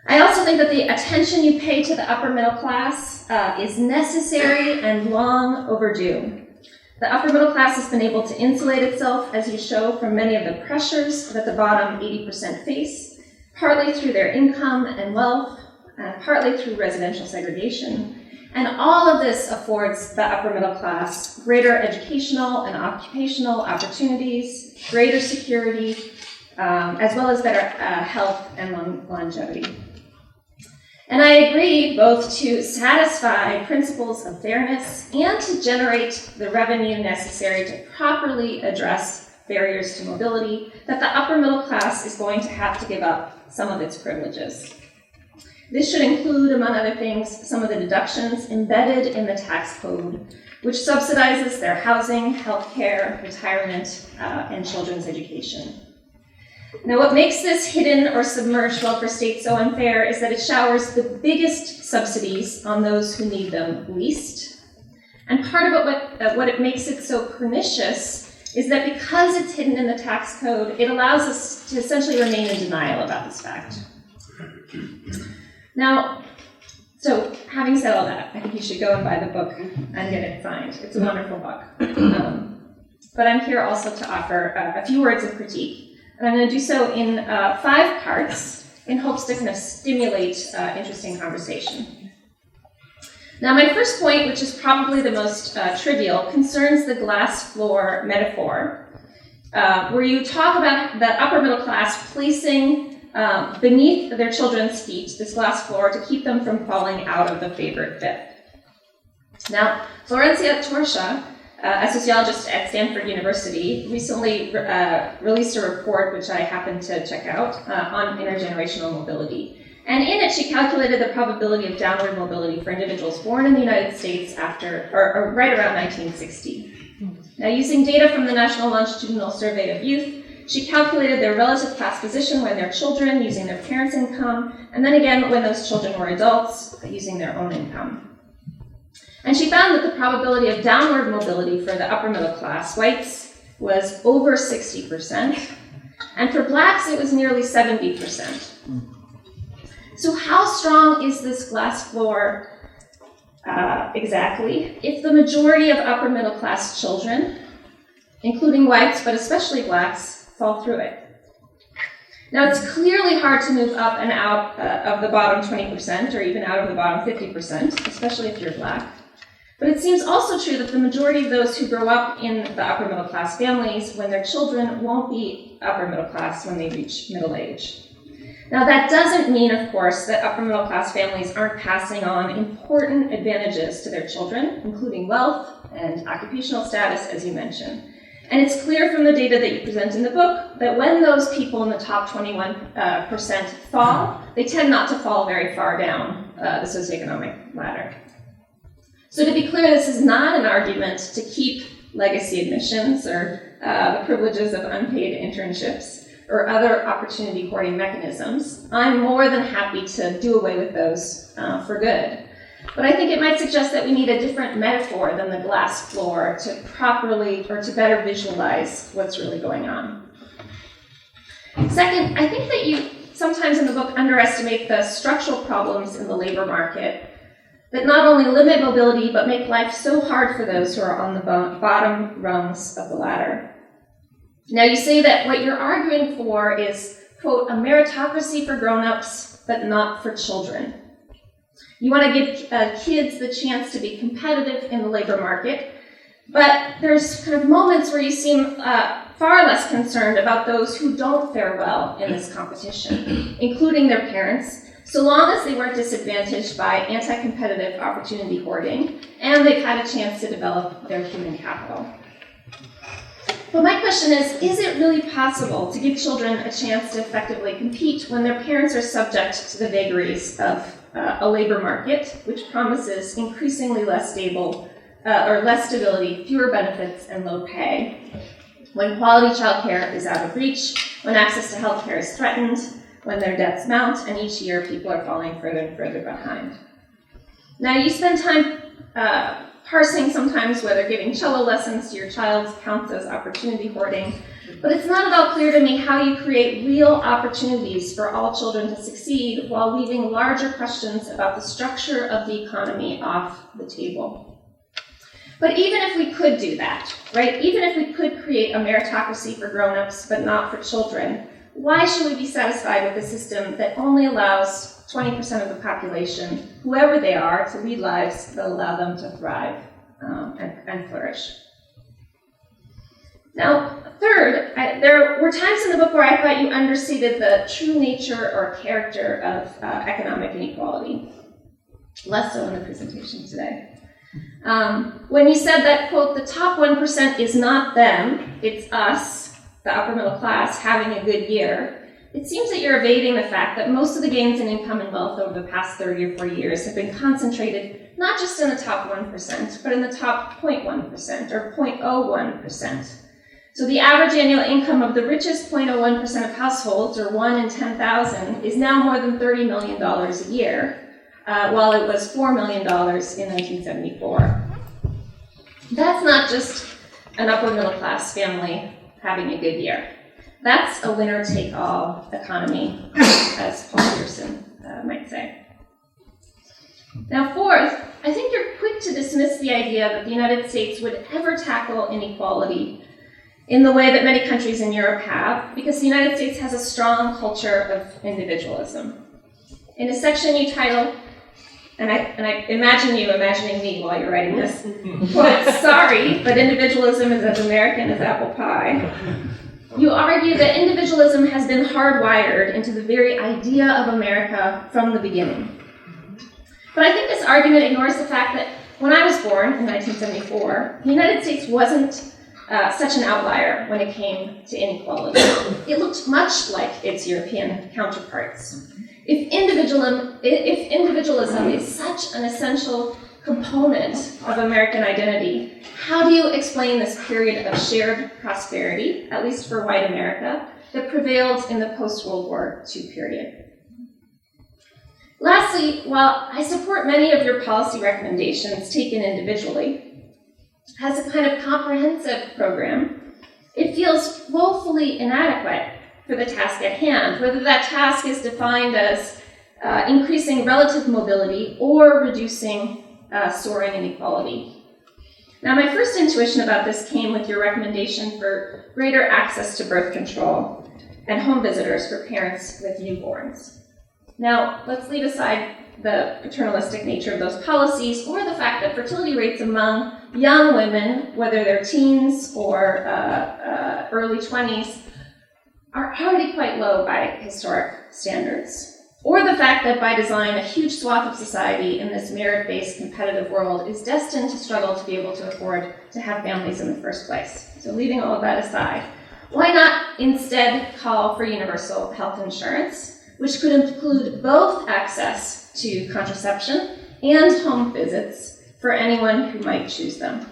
I also think that the attention you pay to the upper middle class is necessary and long overdue. The upper middle class has been able to insulate itself, as you show, from many of the pressures that the bottom 80% face, partly through their income and wealth, partly through residential segregation. And all of this affords the upper middle class greater educational and occupational opportunities, greater security, as well as better health and longevity. And I agree both to satisfy principles of fairness and to generate the revenue necessary to properly address barriers to mobility, that the upper middle class is going to have to give up some of its privileges. This should include, among other things, some of the deductions embedded in the tax code, which subsidizes their housing, healthcare, retirement, and children's education. Now, what makes this hidden or submerged welfare state so unfair is that it showers the biggest subsidies on those who need them least. And part of what it makes it so pernicious is that because it's hidden in the tax code, it allows us to essentially remain in denial about this fact. Now, so having said all that, I think you should go and buy the book and get it signed. It's a wonderful book. But I'm here also to offer a few words of critique. And I'm going to do so in 5 parts in hopes to kind of stimulate interesting conversation. Now, my first point, which is probably the most trivial, concerns the glass floor metaphor, where you talk about the upper middle class placing beneath their children's feet this glass floor to keep them from falling out of the favorite bit. Now, Florencia Torsha, a sociologist at Stanford University, recently released a report, which I happened to check out, on intergenerational mobility. And in it, she calculated the probability of downward mobility for individuals born in the United States after, or right around 1960. Now, using data from the National Longitudinal Survey of Youth, she calculated their relative class position when they're children, using their parents' income, and then again when those children were adults, using their own income. And she found that the probability of downward mobility for the upper middle class, whites, was over 60%, and for blacks it was nearly 70%. So how strong is this glass floor exactly if the majority of upper middle class children, including whites but especially blacks, fall through it? Now, it's clearly hard to move up and out of the bottom 20% or even out of the bottom 50%, especially if you're Black. But it seems also true that the majority of those who grow up in the upper middle class families, when their children won't be upper middle class when they reach middle age. Now, that doesn't mean, of course, that upper middle class families aren't passing on important advantages to their children, including wealth and occupational status, as you mentioned. And it's clear from the data that you present in the book that when those people in the top 21% fall, they tend not to fall very far down the socioeconomic ladder. So to be clear, this is not an argument to keep legacy admissions or the privileges of unpaid internships or other opportunity hoarding mechanisms. I'm more than happy to do away with those for good. But I think it might suggest that we need a different metaphor than the glass floor to properly or to better visualize what's really going on. Second, I think that you sometimes in the book underestimate the structural problems in the labor market that not only limit mobility but make life so hard for those who are on the bottom rungs of the ladder. Now, you say that what you're arguing for is, quote, a meritocracy for grown-ups but not for children. You want to give kids the chance to be competitive in the labor market, but there's kind of moments where you seem far less concerned about those who don't fare well in this competition, including their parents, so long as they weren't disadvantaged by anti-competitive opportunity hoarding and they've had a chance to develop their human capital. But my question is it really possible to give children a chance to effectively compete when their parents are subject to the vagaries of a labor market, which promises increasingly less stable or less stability, fewer benefits, and low pay, when quality childcare is out of reach, when access to healthcare is threatened, when their debts mount, and each year people are falling further and further behind. Now, you spend time parsing sometimes whether giving cello lessons to your child counts as opportunity hoarding, but it's not at all clear to me how you create real opportunities for all children to succeed while leaving larger questions about the structure of the economy off the table. But even if we could do that, right, even if we could create a meritocracy for grown-ups but not for children, why should we be satisfied with a system that only allows 20% of the population, whoever they are, to lead lives that allow them to thrive and flourish? Now, third, there were times in the book where I thought you understated the true nature or character of economic inequality. Less so in the presentation today. When you said that, quote, the top 1% is not them, it's us, the upper middle class, having a good year, it seems that you're evading the fact that most of the gains in income and wealth over the past 30 or 40 years have been concentrated not just in the top 1%, but in the top 0.1% or 0.01%. So the average annual income of the richest 0.01% of households, or 1 in 10,000, is now more than $30 million a year, while it was $4 million in 1974. That's not just an upper middle class family having a good year. That's a winner-take-all economy, as Paul Pearson might say. Now, fourth, I think you're quick to dismiss the idea that the United States would ever tackle inequality in the way that many countries in Europe have, because the United States has a strong culture of individualism. In a section you title, and I imagine you imagining me while you're writing this, quote, sorry, but individualism is as American as apple pie. You argue that individualism has been hardwired into the very idea of America from the beginning. But I think this argument ignores the fact that when I was born in 1974, the United States wasn't such an outlier when it came to inequality. It looked much like its European counterparts. If individualism is such an essential component of American identity, how do you explain this period of shared prosperity, at least for white America, that prevailed in the post-World War II period? Lastly, while I support many of your policy recommendations taken individually, as a kind of comprehensive program, it feels woefully inadequate for the task at hand, whether that task is defined as increasing relative mobility or reducing soaring inequality. Now, my first intuition about this came with your recommendation for greater access to birth control. and home visitors for parents with newborns. Now, let's leave aside the paternalistic nature of those policies or the fact that fertility rates among young women, whether they're teens or early 20s, are already quite low by historic standards. Or the fact that by design, a huge swath of society in this merit-based competitive world is destined to struggle to be able to afford to have families in the first place. So leaving all of that aside, why not instead call for universal health insurance, which could include both access to contraception and home visits for anyone who might choose them?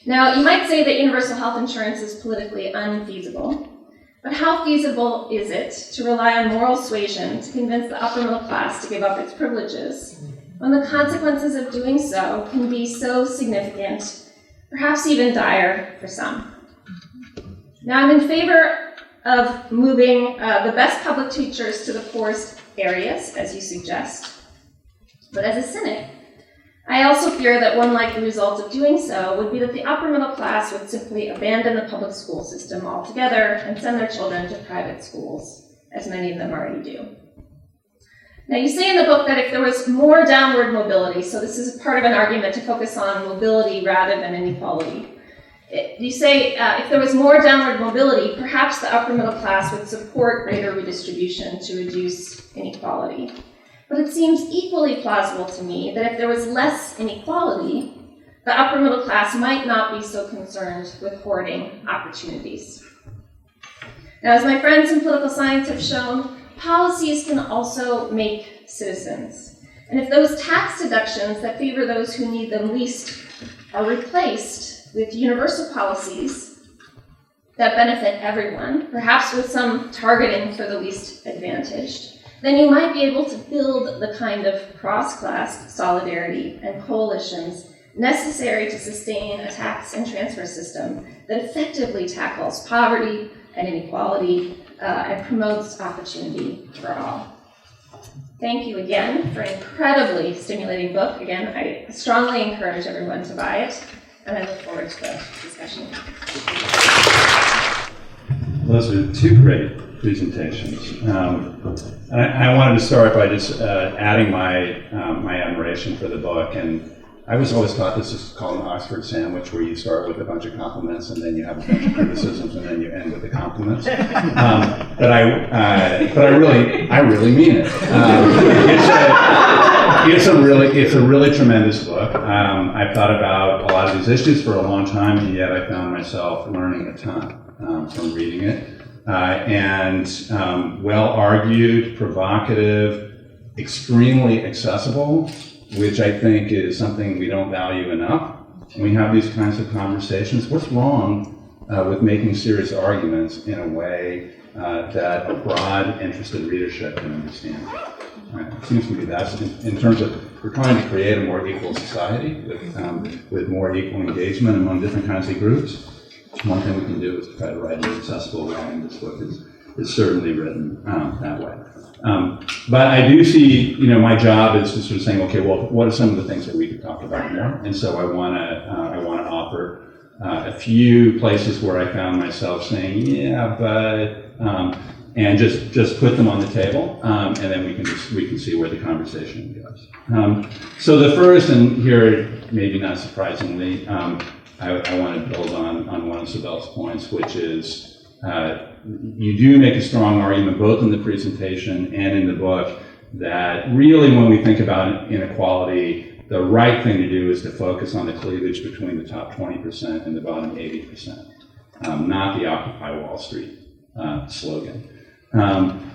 Now, you might say that universal health insurance is politically unfeasible, but how feasible is it to rely on moral suasion to convince the upper middle class to give up its privileges, when the consequences of doing so can be so significant, perhaps even dire for some? Now, I'm in favor of moving the best public teachers to the poorest areas, as you suggest. But as a cynic, I also fear that one likely result of doing so would be that the upper middle class would simply abandon the public school system altogether and send their children to private schools, as many of them already do. Now, you say in the book that if there was more downward mobility, so this is part of an argument to focus on mobility rather than inequality. You say if there was more downward mobility, perhaps the upper middle class would support greater redistribution to reduce inequality. But it seems equally plausible to me that if there was less inequality, the upper middle class might not be so concerned with hoarding opportunities. Now, as my friends in political science have shown, policies can also make citizens. And if those tax deductions that favor those who need them least are replaced with universal policies that benefit everyone, perhaps with some targeting for the least advantaged, then you might be able to build the kind of cross-class solidarity and coalitions necessary to sustain a tax and transfer system that effectively tackles poverty and inequality and promotes opportunity for all. Thank you again for an incredibly stimulating book. Again, I strongly encourage everyone to buy it, and I look forward to the discussion. Those are two great presentations. And I wanted to start by just adding my admiration for the book. And I was always taught this is called an Oxford sandwich, where you start with a bunch of compliments and then you have a bunch of criticisms and then you end with the compliments. But I really mean it. It's a really tremendous book. I've thought about a lot of these issues for a long time, and yet I found myself learning a ton from reading it. Well argued, provocative, extremely accessible, which I think is something we don't value enough. When we have these kinds of conversations, what's wrong with making serious arguments in a way that a broad, interested readership can understand? Right. It seems to me that's in terms of we're trying to create a more equal society with more equal engagement among different kinds of groups. One thing we can do is try to write an accessible way, and this book is certainly written that way. But I do see, my job is to sort of saying, okay, well, what are some of the things that we could talk about more? And so I want to offer a few places where I found myself saying, yeah, but, and just put them on the table, and then we can see where the conversation goes. So the first, and here maybe not surprisingly, I want to build on one of Sibel's points, which is you do make a strong argument both in the presentation and in the book that really when we think about inequality, the right thing to do is to focus on the cleavage between the top 20% and the bottom 80%, not the Occupy Wall Street slogan.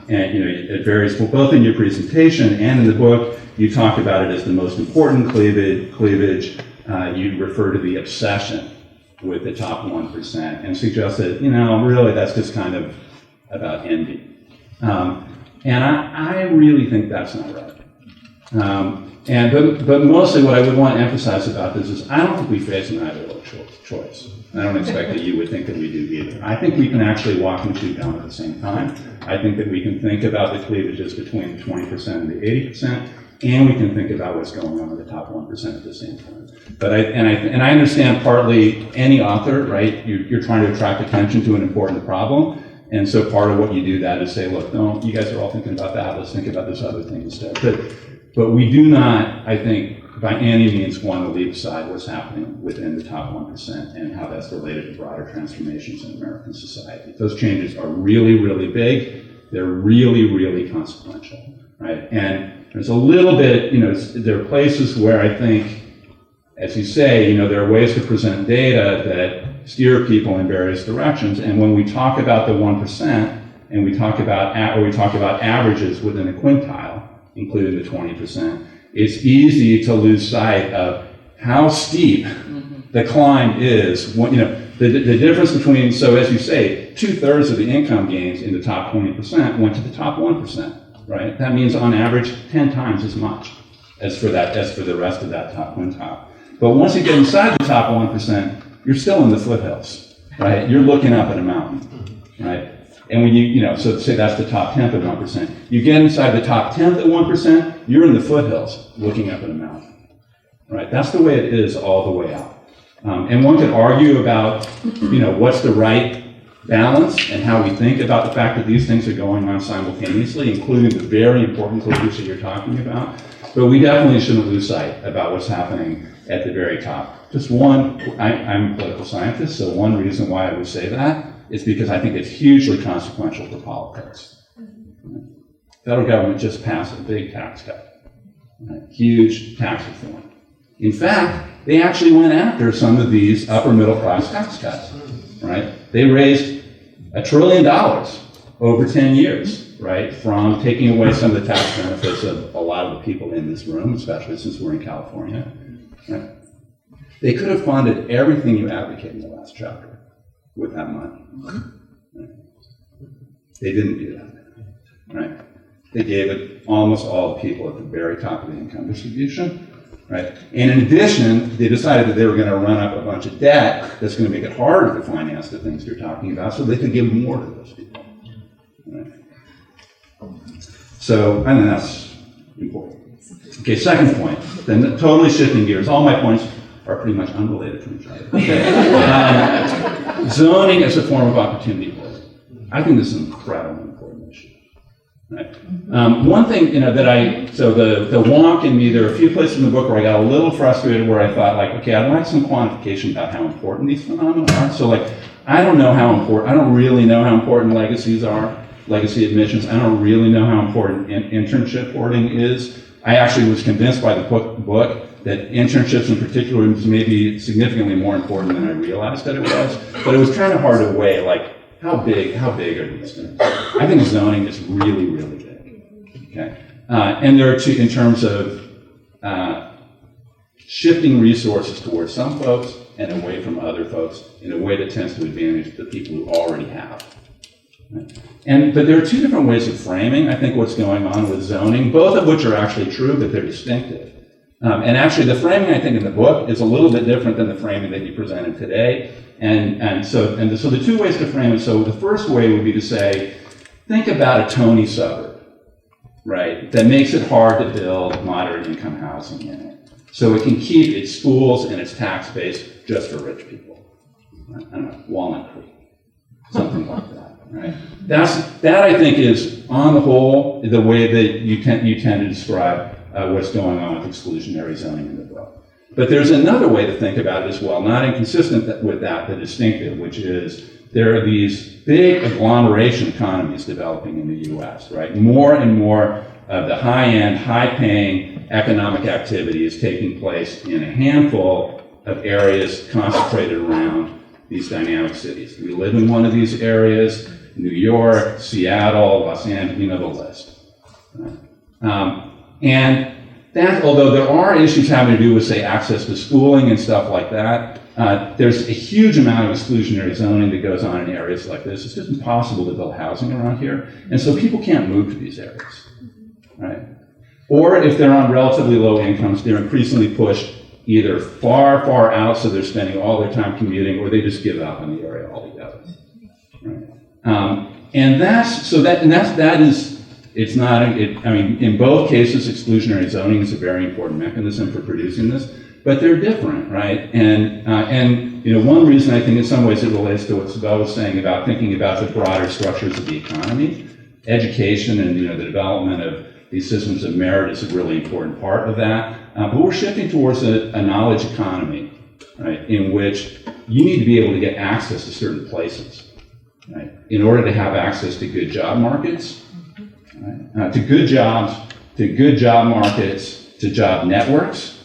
It varies both in your presentation and in the book. You talk about it as the most important cleavage. You refer to the obsession with the top 1% and suggest that, really that's just kind of about envy. And I really think that's not right. But mostly what I would want to emphasize about this is I don't think we face an either-or choice. I don't expect that you would think that we do either. I think we can actually walk and chew gum at the same time. I think that we can think about the cleavages between the 20% and the 80%, and we can think about what's going on with the top 1% at the same time. But I understand partly any author, right? You're trying to attract attention to an important problem, And so part of what you do that is say, look, don't, you guys are all thinking about that, let's think about this other thing instead. But we do not, I think, by any means want to leave aside what's happening within the top 1% and how that's related to broader transformations in American society. Those changes are really, really big. They're really, really consequential, right? And there's a little bit, there are places where I think, as you say, there are ways to present data that steer people in various directions. And when we talk about the 1% and we talk about averages within a quintile, including the 20%, it's easy to lose sight of how steep the climb is. The difference between, so as you say, 2/3 of the income gains in the top 20% went to the top 1%, right? That means on average 10 times as much as for the rest of that top quintile. But once you get inside the top 1%, you're still in the foothills, right? You're looking up at a mountain, right? And when so say that's the top 10th of 1%. You get inside the top 10th of 1%, you're in the foothills looking up at a mountain, right? That's the way it is all the way out. And one could argue about, what's the right balance and how we think about the fact that these things are going on simultaneously, including the very important closures that you're talking about. But we definitely shouldn't lose sight about what's happening at the very top. Just one, I'm a political scientist, so one reason why I would say that is because I think it's hugely consequential for politics. Federal government just passed a big tax cut, right? Huge tax reform. In fact, they actually went after some of these upper middle class tax cuts, right? They raised $1 trillion over 10 years, right? From taking away some of the tax benefits of a lot of the people in this room, especially since we're in California, right? They could have funded everything you advocate in the last chapter with that money. Right? They didn't do that, right? They gave it almost all the people at the very top of the income distribution, right? And in addition, they decided that they were going to run up a bunch of debt that's going to make it harder to finance the things you're talking about, so they could give more to those people, right? So I think that's important. Okay, second point, then totally shifting gears. All my points are pretty much unrelated from each other. Okay. Zoning as a form of opportunity hoarding. I think this is an incredibly important issue. Right? One thing, so the wonk in me, there are a few places in the book where I got a little frustrated where I thought, okay, I'd like some quantification about how important these phenomena are. So I don't really know how important legacies are, legacy admissions. I don't really know how important internship hoarding is. I actually was convinced by the book that internships in particular was maybe significantly more important than I realized that it was. But it was kind of hard to weigh, how big are these things? I think zoning is really, really big. Okay, and there are two in terms of shifting resources towards some folks and away from other folks in a way that tends to advantage the people who already have. Right? But there are two different ways of framing, I think, what's going on with zoning, both of which are actually true, but they're distinctive. And actually, the framing, I think, in the book is a little bit different than the framing that you presented today. So the two ways to frame it, so the first way would be to say, think about a Tony suburb, right, that makes it hard to build moderate income housing in it. So it can keep its schools and its tax base just for rich people. I don't know, Walnut Creek, something like that, right? That I think is, on the whole, the way that you tend to describe what's going on with exclusionary zoning in the book. But there's another way to think about it as well, not inconsistent with that, but distinctive, which is there are these big agglomeration economies developing in the US, right? More and more of the high-end, high-paying economic activity is taking place in a handful of areas concentrated around these dynamic cities. We live in one of these areas, New York, Seattle, Los Angeles, you know the list. Right? And that, although there are issues having to do with, say, access to schooling and stuff like that, there's a huge amount of exclusionary zoning that goes on in areas like this. It's just impossible to build housing around here. And so people can't move to these areas, right? Or if they're on relatively low incomes, they're increasingly pushed either far, far out, so they're spending all their time commuting, or they just give up on the area altogether, right? It's not, in both cases, exclusionary zoning is a very important mechanism for producing this, but they're different, right? And one reason I think in some ways it relates to what Sibel was saying about thinking about the broader structures of the economy. Education and the development of these systems of merit is a really important part of that. But we're shifting towards a knowledge economy, right, in which you need to be able to get access to certain places, right, in order to have access to good job markets, right, to good jobs, to good job markets, to job networks,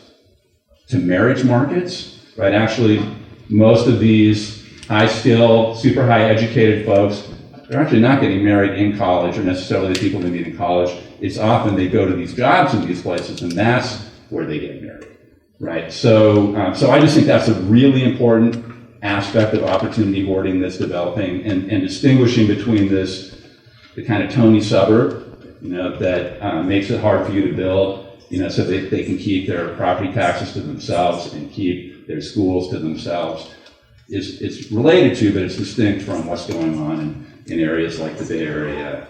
to marriage markets, right? Actually, most of these high-skilled, super high-educated folks, they're actually not getting married in college or necessarily the people they meet in college. It's often they go to these jobs in these places, and that's where they get married, right? So I just think that's a really important aspect of opportunity hoarding that's developing and distinguishing between the kind of Tony suburb, that makes it hard for you to build, so they can keep their property taxes to themselves and keep their schools to themselves. It's related to, but it's distinct from what's going on in areas like the Bay Area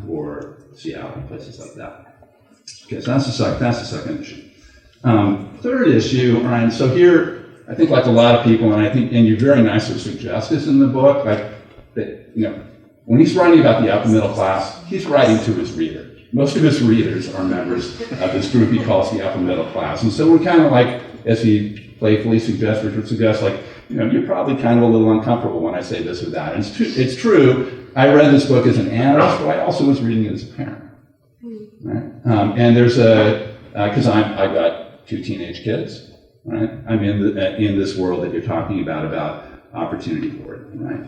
or Seattle, places like that. Okay, so that's the second issue. Third issue, Ryan, so here, I think like a lot of people, and you very nicely suggest this in the book, like that, when he's writing about the upper middle class, he's writing to his reader. Most of his readers are members of this group he calls the upper middle class. And so we're kind of like, as he playfully suggests, Richard suggests, like, you're probably kind of a little uncomfortable when I say this or that. And it's true. I read this book as an analyst, but I also was reading it as a parent. Right? And there's because I've got 2 teenage kids, right? I'm in this world that you're talking about opportunity hoarding, right?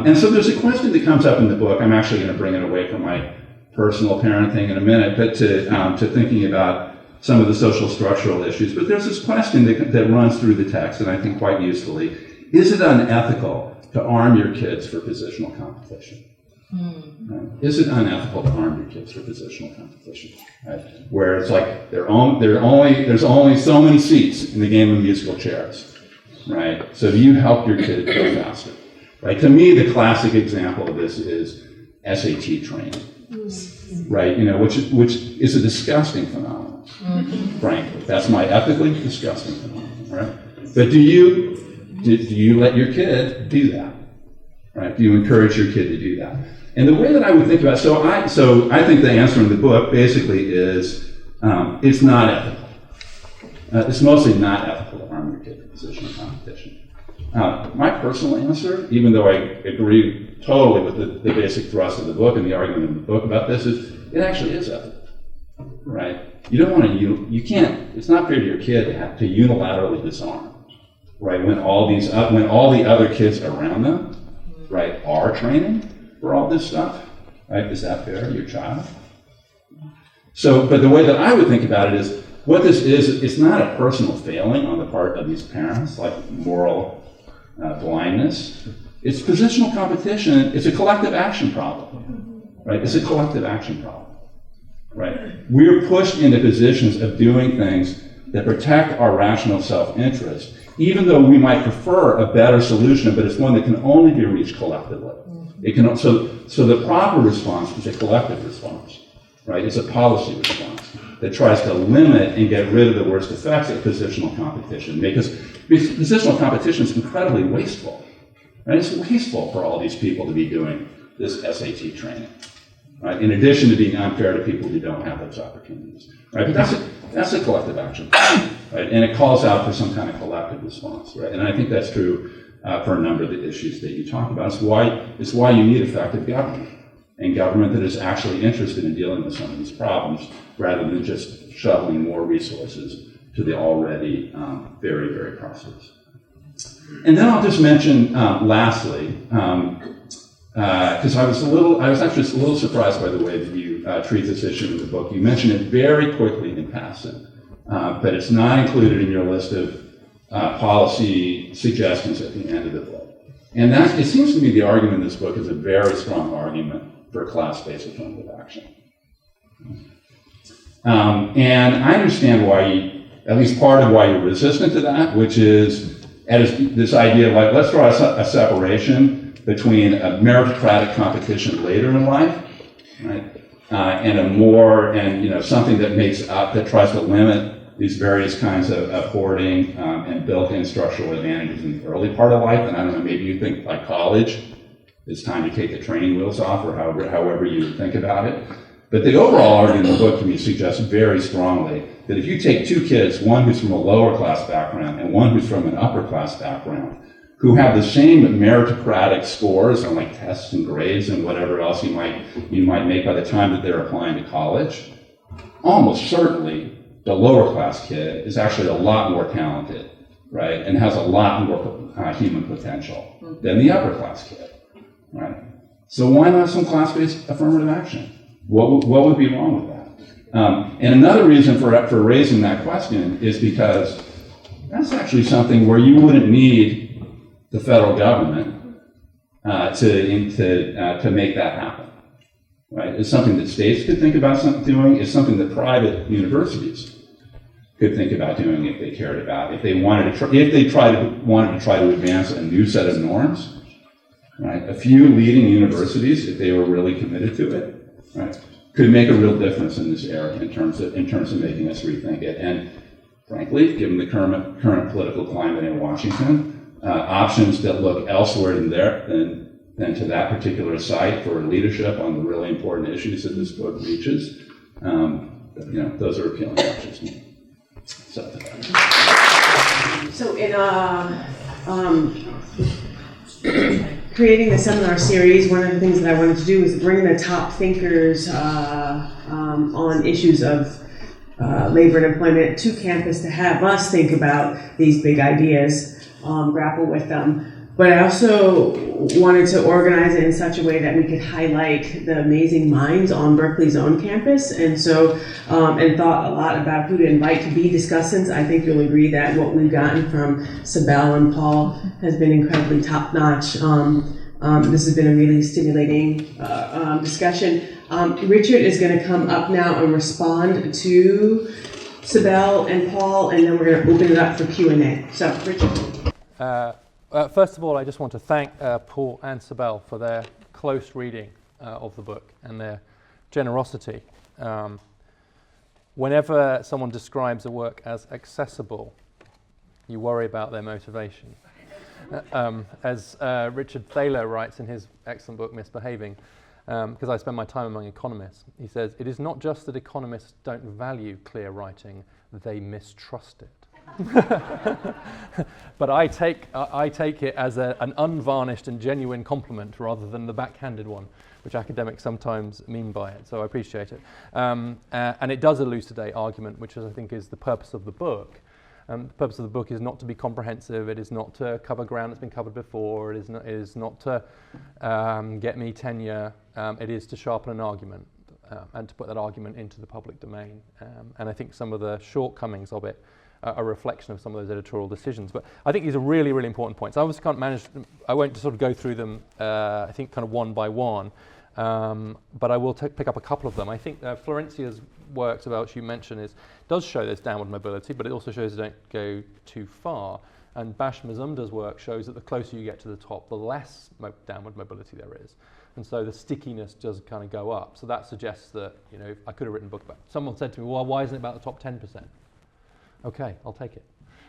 And so there's a question that comes up in the book. I'm actually going to bring it away from my personal parenting in a minute, but to thinking about some of the social structural issues. But there's this question that runs through the text, and I think quite usefully: is it unethical to arm your kids for positional competition? Right? Is it unethical to arm your kids for positional competition? Right? Where it's like there's only so many seats in the game of musical chairs, right? So do you help your kid go faster? Right? To me, the classic example of this is SAT training, right? Which is a disgusting phenomenon, frankly. That's my ethically disgusting phenomenon, right? But do you let your kid do that? Right? Do you encourage your kid to do that? And the way that I would think about it, so I think the answer in the book basically is it's not ethical. It's mostly not ethical to arm your kid for positional competition. My personal answer, even though I agree totally with the basic thrust of the book and the argument in the book about this, is it actually is ethical, right? You don't want to, you can't, it's not fair to your kid to have to unilaterally disarm, right? When all the other kids around them, right, are training for all this stuff, right? Is that fair to your child? So, but the way that I would think about it is, what this is, it's not a personal failing on the part of these parents, like moral blindness. It's positional competition. It's a collective action problem, right? It's a collective action problem, right? We're pushed into positions of doing things that protect our rational self-interest, even though we might prefer a better solution, but it's one that can only be reached collectively. It can so the proper response is a collective response, right? It's a policy response that tries to limit and get rid of the worst effects of positional competition, because positional competition is incredibly wasteful, right? It's wasteful for all these people to be doing this SAT training, right? In addition to being unfair to people who don't have those opportunities, right? But that's a collective action, right? And it calls out for some kind of collective response, right? And I think that's true for a number of the issues that you talk about. It's why you need effective government, and government that is actually interested in dealing with some of these problems, rather than just shoveling more resources to the already very, very prosperous. And then I'll just mention, lastly, because I was actually a little surprised by the way that you treat this issue in the book. You mention it very quickly in passing, but it's not included in your list of policy suggestions at the end of the book. And it seems to me the argument in this book is a very strong argument for class-based affirmative action. And I understand why, at least part of why you're resistant to that, which is this idea of like, let's draw a separation between a meritocratic competition later in life, right, and something that tries to limit these various kinds of hoarding and built-in structural advantages in the early part of life. And I don't know, maybe you think by college, it's time to take the training wheels off, or however you think about it. But the overall argument in the book to me suggests very strongly that if you take two kids, one who's from a lower class background and one who's from an upper class background, who have the same meritocratic scores on like tests and grades and whatever else you might make by the time that they're applying to college, almost certainly the lower class kid is actually a lot more talented, right, and has a lot more human potential than the upper class kid, right? So why not some class-based affirmative action? What would be wrong with that? And another reason for raising that question is because that's actually something where you wouldn't need the federal government to make that happen, right? It's something that states could think about doing. It's something that private universities could think about doing if they cared about, if they wanted to wanted to try to advance a new set of norms, right? A few leading universities, if they were really committed to it, right, could make a real difference in this area in terms of making us rethink it. And frankly, given the current political climate in Washington, options that look elsewhere than to that particular site for leadership on the really important issues that this book reaches, those are appealing options to me. So in creating the seminar series, one of the things that I wanted to do was bring the top thinkers on issues of labor and employment to campus to have us think about these big ideas, grapple with them. But I also wanted to organize it in such a way that we could highlight the amazing minds on Berkeley's own campus, and so and thought a lot about who to invite to be discussants. I think you'll agree that what we've gotten from Sibel and Paul has been incredibly top-notch. This has been a really stimulating discussion. Richard is going to come up now and respond to Sibel and Paul, and then we're going to open it up for Q&A. So, Richard. First of all, I just want to thank Paul and Sibel for their close reading of the book and their generosity. Whenever someone describes a work as accessible, you worry about their motivation. As Richard Thaler writes in his excellent book, Misbehaving, because I spend my time among economists, he says, "It is not just that economists don't value clear writing, they mistrust it." But I take it as an unvarnished and genuine compliment rather than the backhanded one, which academics sometimes mean by it. So I appreciate it. And it does elucidate argument, which I think is the purpose of the book. The purpose of the book is not to be comprehensive. It is not to cover ground that's been covered before. It is not to get me tenure. It is to sharpen an argument and to put that argument into the public domain. And I think some of the shortcomings of it a reflection of some of those editorial decisions. But I think these are really, really important points. I obviously can't manage, I won't sort of go through them, I think kind of one by one, but I will pick up a couple of them. I think Florencia's works, about which you mentioned, does show there's downward mobility, but it also shows they don't go too far. And Bash Mazumdar's work shows that the closer you get to the top, the less downward mobility there is. And so the stickiness does kind of go up. So that suggests that, I could have written a book about it. Someone said to me, well, why isn't it about the top 10%? Okay, I'll take it.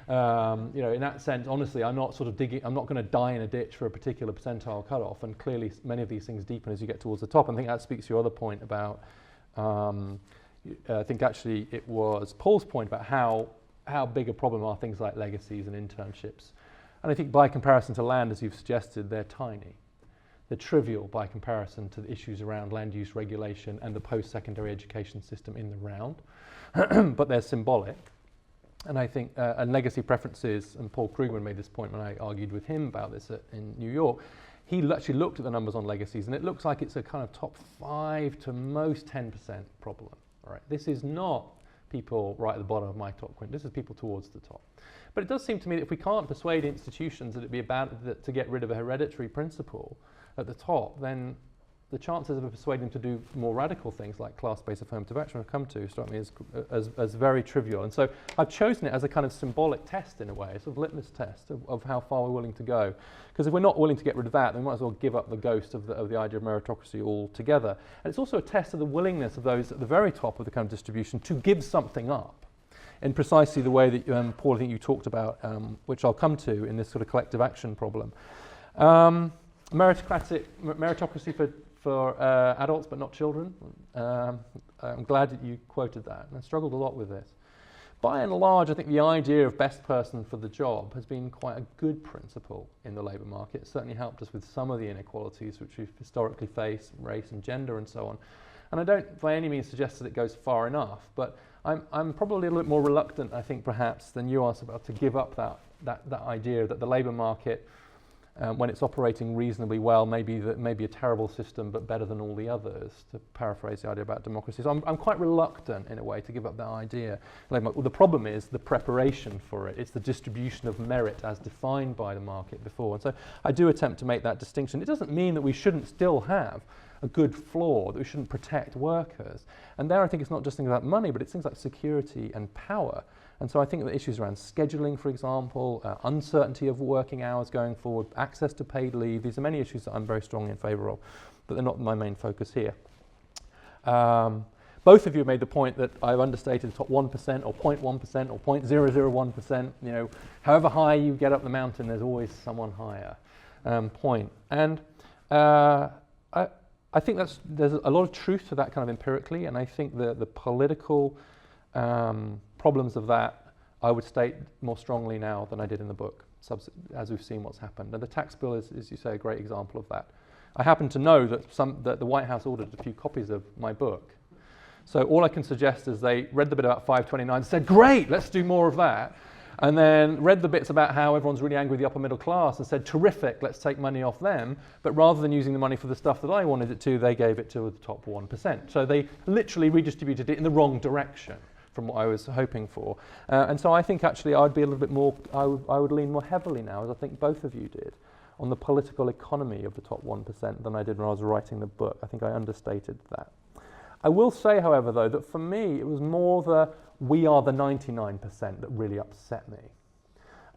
In that sense, honestly, I'm not sort of I'm not going to die in a ditch for a particular percentile cutoff, and clearly many of these things deepen as you get towards the top. I think that speaks to your other point about, I think actually it was Paul's point about how big a problem are things like legacies and internships. And I think by comparison to land, as you've suggested, they're tiny. They're trivial by comparison to the issues around land use regulation and the post-secondary education system in the round, but they're symbolic. And I think, and legacy preferences, and Paul Krugman made this point when I argued with him about this in New York, he actually looked at the numbers on legacies, and it looks like it's a kind of top 5 to most 10% problem. All right, this is not people right at the bottom of my top quint. This is people towards the top. But it does seem to me that if we can't persuade institutions that it'd be about to get rid of a hereditary principle at the top, then the chances of persuading them to do more radical things like class-based affirmative action I've come to strike me as very trivial. And so I've chosen it as a kind of symbolic test in a way, a sort of litmus test of how far we're willing to go. Because if we're not willing to get rid of that, then we might as well give up the ghost of the idea of meritocracy altogether. And it's also a test of the willingness of those at the very top of the kind of distribution to give something up in precisely the way that, Paul, I think you talked about, which I'll come to in this sort of collective action problem. Meritocracy for adults but not children. I'm glad that you quoted that, and I struggled a lot with this. By and large, I think the idea of best person for the job has been quite a good principle in the labour market. It's certainly helped us with some of the inequalities which we've historically faced, race and gender and so on. And I don't by any means suggest that it goes far enough, but I'm probably a little bit more reluctant, I think, perhaps, than you are about to give up that idea that the labour market, when it's operating reasonably well, maybe a terrible system, but better than all the others, to paraphrase the idea about democracy. So I'm quite reluctant, in a way, to give up that idea. Well, the problem is the preparation for it. It's the distribution of merit as defined by the market before. And so I do attempt to make that distinction. It doesn't mean that we shouldn't still have a good floor, that we shouldn't protect workers. And there I think it's not just things about money, but it's things like security and power. And so I think the issues around scheduling, for example, uncertainty of working hours going forward, access to paid leave, these are many issues that I'm very strongly in favour of, but they're not my main focus here. Both of you made the point that I've understated the top 1% or 0.1% or 0.001%, you know, however high you get up the mountain, there's always someone higher point. And I think there's a lot of truth to that kind of empirically, and I think the political problems of that I would state more strongly now than I did in the book, as we've seen what's happened. And the tax bill is, as you say, a great example of that. I happen to know that the White House ordered a few copies of my book. So all I can suggest is they read the bit about 529 and said, great, let's do more of that. And then read the bits about how everyone's really angry with the upper middle class and said, terrific, let's take money off them. But rather than using the money for the stuff that I wanted it to, they gave it to the top 1%. So they literally redistributed it in the wrong direction from what I was hoping for. And so I think actually I'd be a little bit more, I would lean more heavily now, as I think both of you did, on the political economy of the top 1% than I did when I was writing the book. I think I understated that. I will say, however, though, that for me it was more the we are the 99% that really upset me.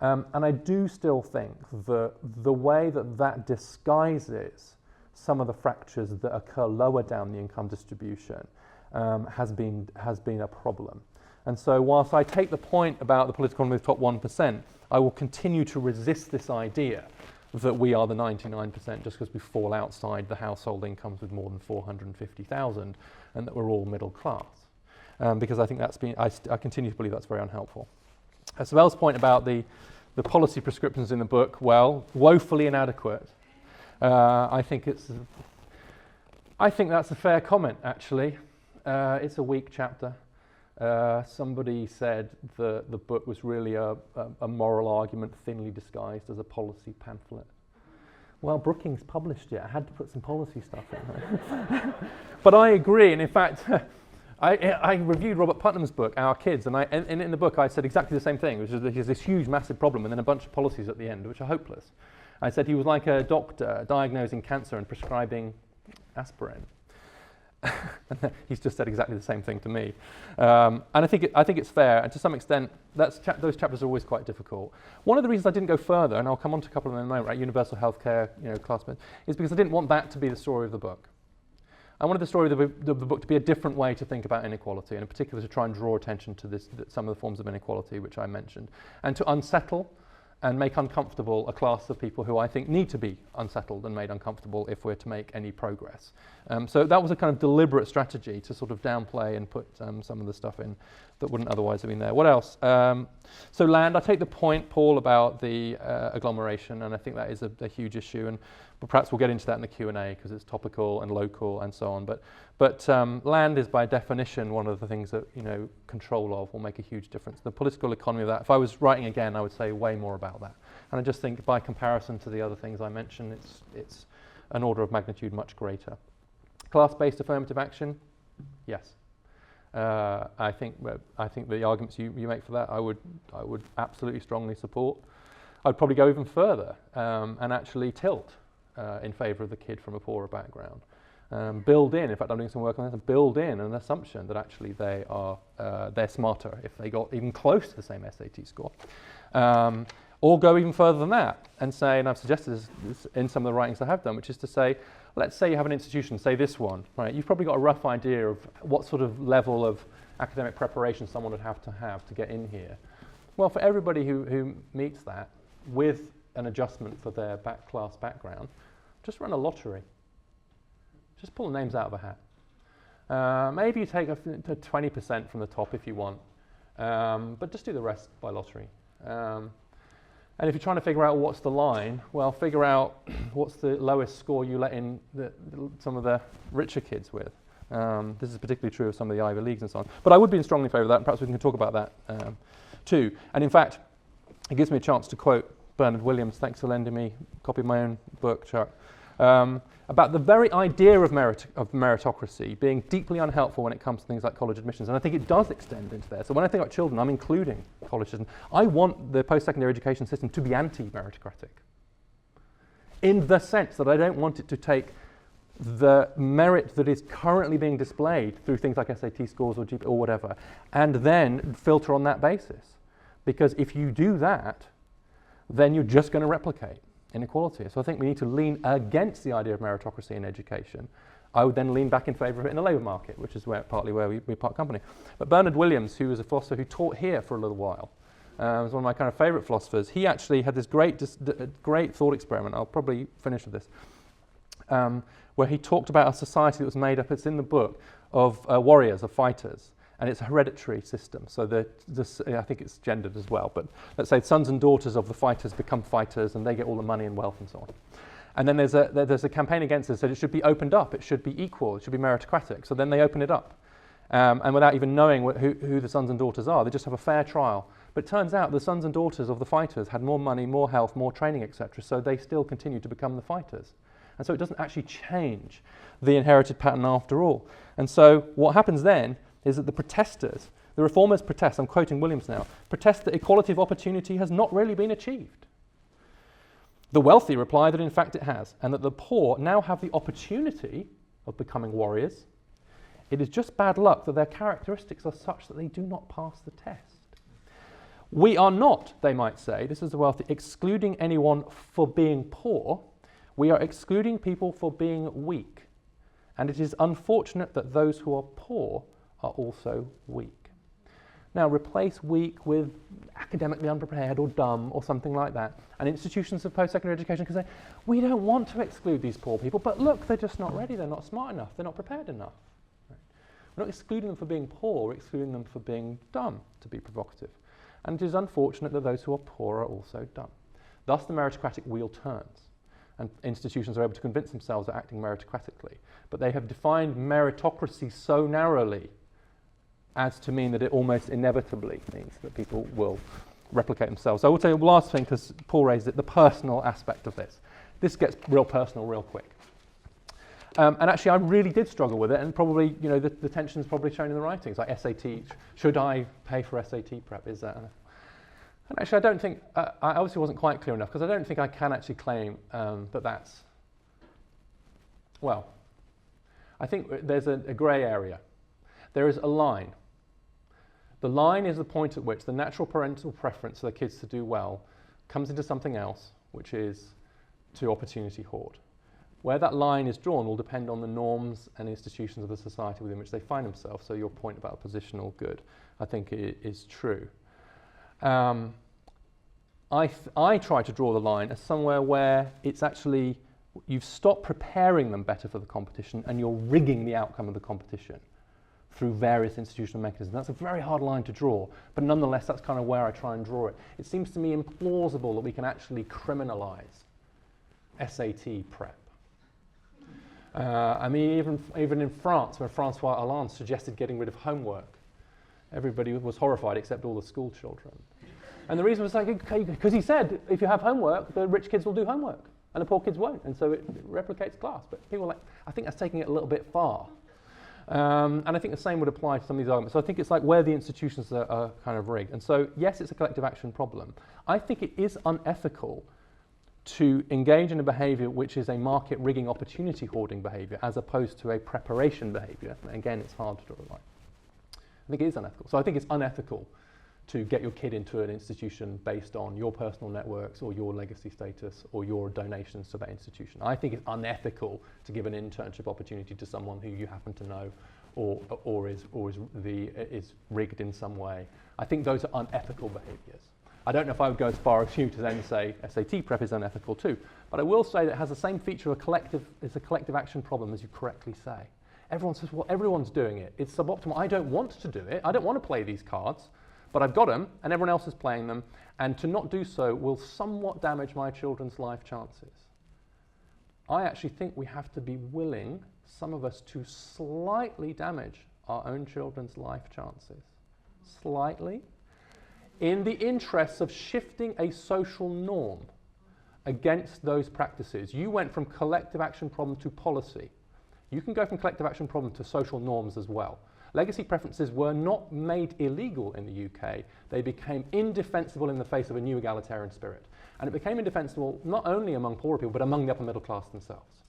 And I do still think that the way that disguises some of the fractures that occur lower down the income distribution has been a problem. And so whilst I take the point about the political economy of the top 1%, I will continue to resist this idea that we are the 99% just because we fall outside the household incomes with more than 450,000 and that we're all middle class. Because I think I continue to believe that's very unhelpful. Sabelle's point about the policy prescriptions in the book, well, woefully inadequate. I think that's a fair comment, actually. It's a weak chapter. Somebody said the book was really a moral argument thinly disguised as a policy pamphlet. Well, Brookings published it. I had to put some policy stuff in. But I agree, and in fact, I reviewed Robert Putnam's book, Our Kids, and in the book I said exactly the same thing, which is that he has this huge, massive problem and then a bunch of policies at the end, which are hopeless. I said he was like a doctor diagnosing cancer and prescribing aspirin. He's just said exactly the same thing to me. And I think it's fair, and to some extent, those chapters are always quite difficult. One of the reasons I didn't go further, and I'll come on to a couple of them in a moment, right, universal healthcare, class, is because I didn't want that to be the story of the book. I wanted the story of the book to be a different way to think about inequality, and in particular to try and draw attention to some of the forms of inequality which I mentioned, and to unsettle and make uncomfortable a class of people who I think need to be unsettled and made uncomfortable if we're to make any progress. So that was a kind of deliberate strategy to sort of downplay and put some of the stuff in that wouldn't otherwise have been there. What else? So land, I take the point, Paul, about the agglomeration, and I think that is a huge issue, and perhaps we'll get into that in the Q&A because it's topical and local and so on. But land is by definition one of the things that control of will make a huge difference. The political economy of that, if I was writing again, I would say way more about that. And I just think by comparison to the other things I mentioned, it's an order of magnitude much greater. Class-based affirmative action, yes. I think the arguments you make for that, I would absolutely strongly support. I'd probably go even further and actually tilt in favour of the kid from a poorer background. Build in fact I'm doing some work on this, build in an assumption that actually they're smarter if they got even close to the same SAT score. Or go even further than that and say, and I've suggested this in some of the writings I have done, which is to say, let's say you have an institution, say this one, right? You've probably got a rough idea of what sort of level of academic preparation someone would have to get in here. Well, for everybody who meets that, with an adjustment for their class background, just run a lottery. Just pull the names out of a hat. Maybe you take a 20% from the top if you want, but just do the rest by lottery. And if you're trying to figure out what's the line, well, figure out what's the lowest score you let in some of the richer kids with. This is particularly true of some of the Ivy Leagues and so on. But I would be in strongly favour of that, and perhaps we can talk about that too. And in fact, it gives me a chance to quote Bernard Williams, thanks for lending me a copy of my own book, Chuck, about the very idea of meritocracy being deeply unhelpful when it comes to things like college admissions. And I think it does extend into there. So when I think about children, I'm including college admissions. I want the post-secondary education system to be anti-meritocratic, in the sense that I don't want it to take the merit that is currently being displayed through things like SAT scores or GPA or whatever, and then filter on that basis. Because if you do that, then you're just going to replicate inequality. So I think we need to lean against the idea of meritocracy in education. I would then lean back in favour of it in the labour market, which is partly where we part company. But Bernard Williams, who was a philosopher who taught here for a little while, was one of my kind of favourite philosophers. He actually had this great thought experiment. I'll probably finish with this. Where he talked about a society that was made up, it's in the book, of warriors, of fighters. And it's a hereditary system, so I think it's gendered as well, but let's say sons and daughters of the fighters become fighters and they get all the money and wealth and so on. And then there's a campaign against this, that it should be opened up, it should be equal, it should be meritocratic. So then they open it up. And without even knowing who the sons and daughters are, they just have a fair trial. But it turns out the sons and daughters of the fighters had more money, more health, more training, etc. So they still continue to become the fighters. And so it doesn't actually change the inherited pattern after all. And so what happens then is that the protesters, the reformers protest, I'm quoting Williams now, protest that equality of opportunity has not really been achieved. The wealthy reply that in fact it has, and that the poor now have the opportunity of becoming warriors. It is just bad luck that their characteristics are such that they do not pass the test. We are not, they might say, this is the wealthy, excluding anyone for being poor. We are excluding people for being weak. And it is unfortunate that those who are poor are also weak. Now replace weak with academically unprepared or dumb or something like that. And institutions of post-secondary education can say, we don't want to exclude these poor people, but look, they're just not ready, they're not smart enough, they're not prepared enough. Right? We're not excluding them for being poor, we're excluding them for being dumb, to be provocative. And it is unfortunate that those who are poor are also dumb. Thus the meritocratic wheel turns. And institutions are able to convince themselves they're acting meritocratically. But they have defined meritocracy so narrowly as to mean that it almost inevitably means that people will replicate themselves. So I will tell you the last thing, because Paul raised it, the personal aspect of this. This gets real personal real quick. And actually I really did struggle with it, and probably, you know, the tension's probably shown in the writings, like SAT, should I pay for SAT prep, is that enough? And actually I don't think, I obviously wasn't quite clear enough, because I don't think I can actually claim that that's, well, I think there's a grey area. There is a line. The line is the point at which the natural parental preference for the kids to do well comes into something else, which is to opportunity hoard. Where that line is drawn will depend on the norms and institutions of the society within which they find themselves. So your point about positional good, I think, is true. I try to draw the line as somewhere where it's actually, you've stopped preparing them better for the competition and you're rigging the outcome of the competition through various institutional mechanisms. That's a very hard line to draw, but nonetheless that's kind of where I try and draw it. It seems to me implausible that we can actually criminalize SAT prep. I mean, even in France, where François Hollande suggested getting rid of homework, everybody was horrified except all the school children. And the reason was like, because he said, if you have homework, the rich kids will do homework, and the poor kids won't, and so it replicates class. But people are like, I think that's taking it a little bit far. And I think the same would apply to some of these arguments. So I think it's like where the institutions are kind of rigged. And so, yes, it's a collective action problem. I think it is unethical to engage in a behaviour which is a market rigging opportunity hoarding behaviour as opposed to a preparation behaviour. Again, it's hard to draw a line. I think it is unethical. So I think it's unethical to get your kid into an institution based on your personal networks or your legacy status or your donations to that institution. I think it's unethical to give an internship opportunity to someone who you happen to know or is rigged in some way. I think those are unethical behaviours. I don't know if I would go as far as you to then say SAT prep is unethical too, but I will say that it has the same feature of it's a collective action problem, as you correctly say. Everyone says, well, everyone's doing it. It's suboptimal. I don't want to do it. I don't want to play these cards, but I've got them and everyone else is playing them, and to not do so will somewhat damage my children's life chances. I actually think we have to be willing, some of us, to slightly damage our own children's life chances. Slightly. In the interests of shifting a social norm against those practices. You went from collective action problem to policy. You can go from collective action problem to social norms as well. Legacy preferences were not made illegal in the UK. They became indefensible in the face of a new egalitarian spirit. And it became indefensible not only among poorer people, but among the upper middle class themselves.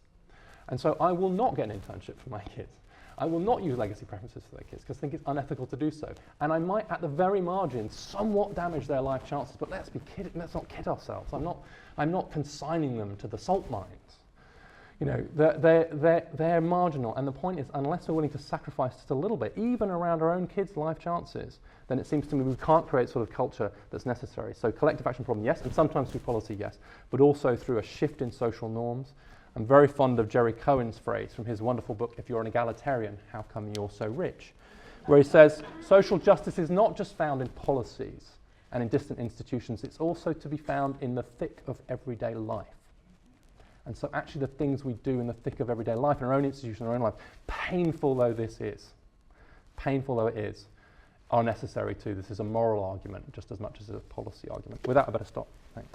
And so I will not get an internship for my kids. I will not use legacy preferences for their kids because I think it's unethical to do so. And I might, at the very margin, somewhat damage their life chances, but let's not kid ourselves. I'm not consigning them to the salt mines. You know, they're marginal, and the point is, unless we're willing to sacrifice just a little bit, even around our own kids' life chances, then it seems to me we can't create sort of culture that's necessary. So collective action problem, yes, and sometimes through policy, yes, but also through a shift in social norms. I'm very fond of Jerry Cohen's phrase from his wonderful book, If You're an Egalitarian, How Come You're So Rich? Where he says, social justice is not just found in policies and in distant institutions, it's also to be found in the thick of everyday life. And so actually the things we do in the thick of everyday life, in our own institution, our own life, painful though this is, painful though it is, are necessary too. This is a moral argument just as much as a policy argument. With that, I better stop. Thanks.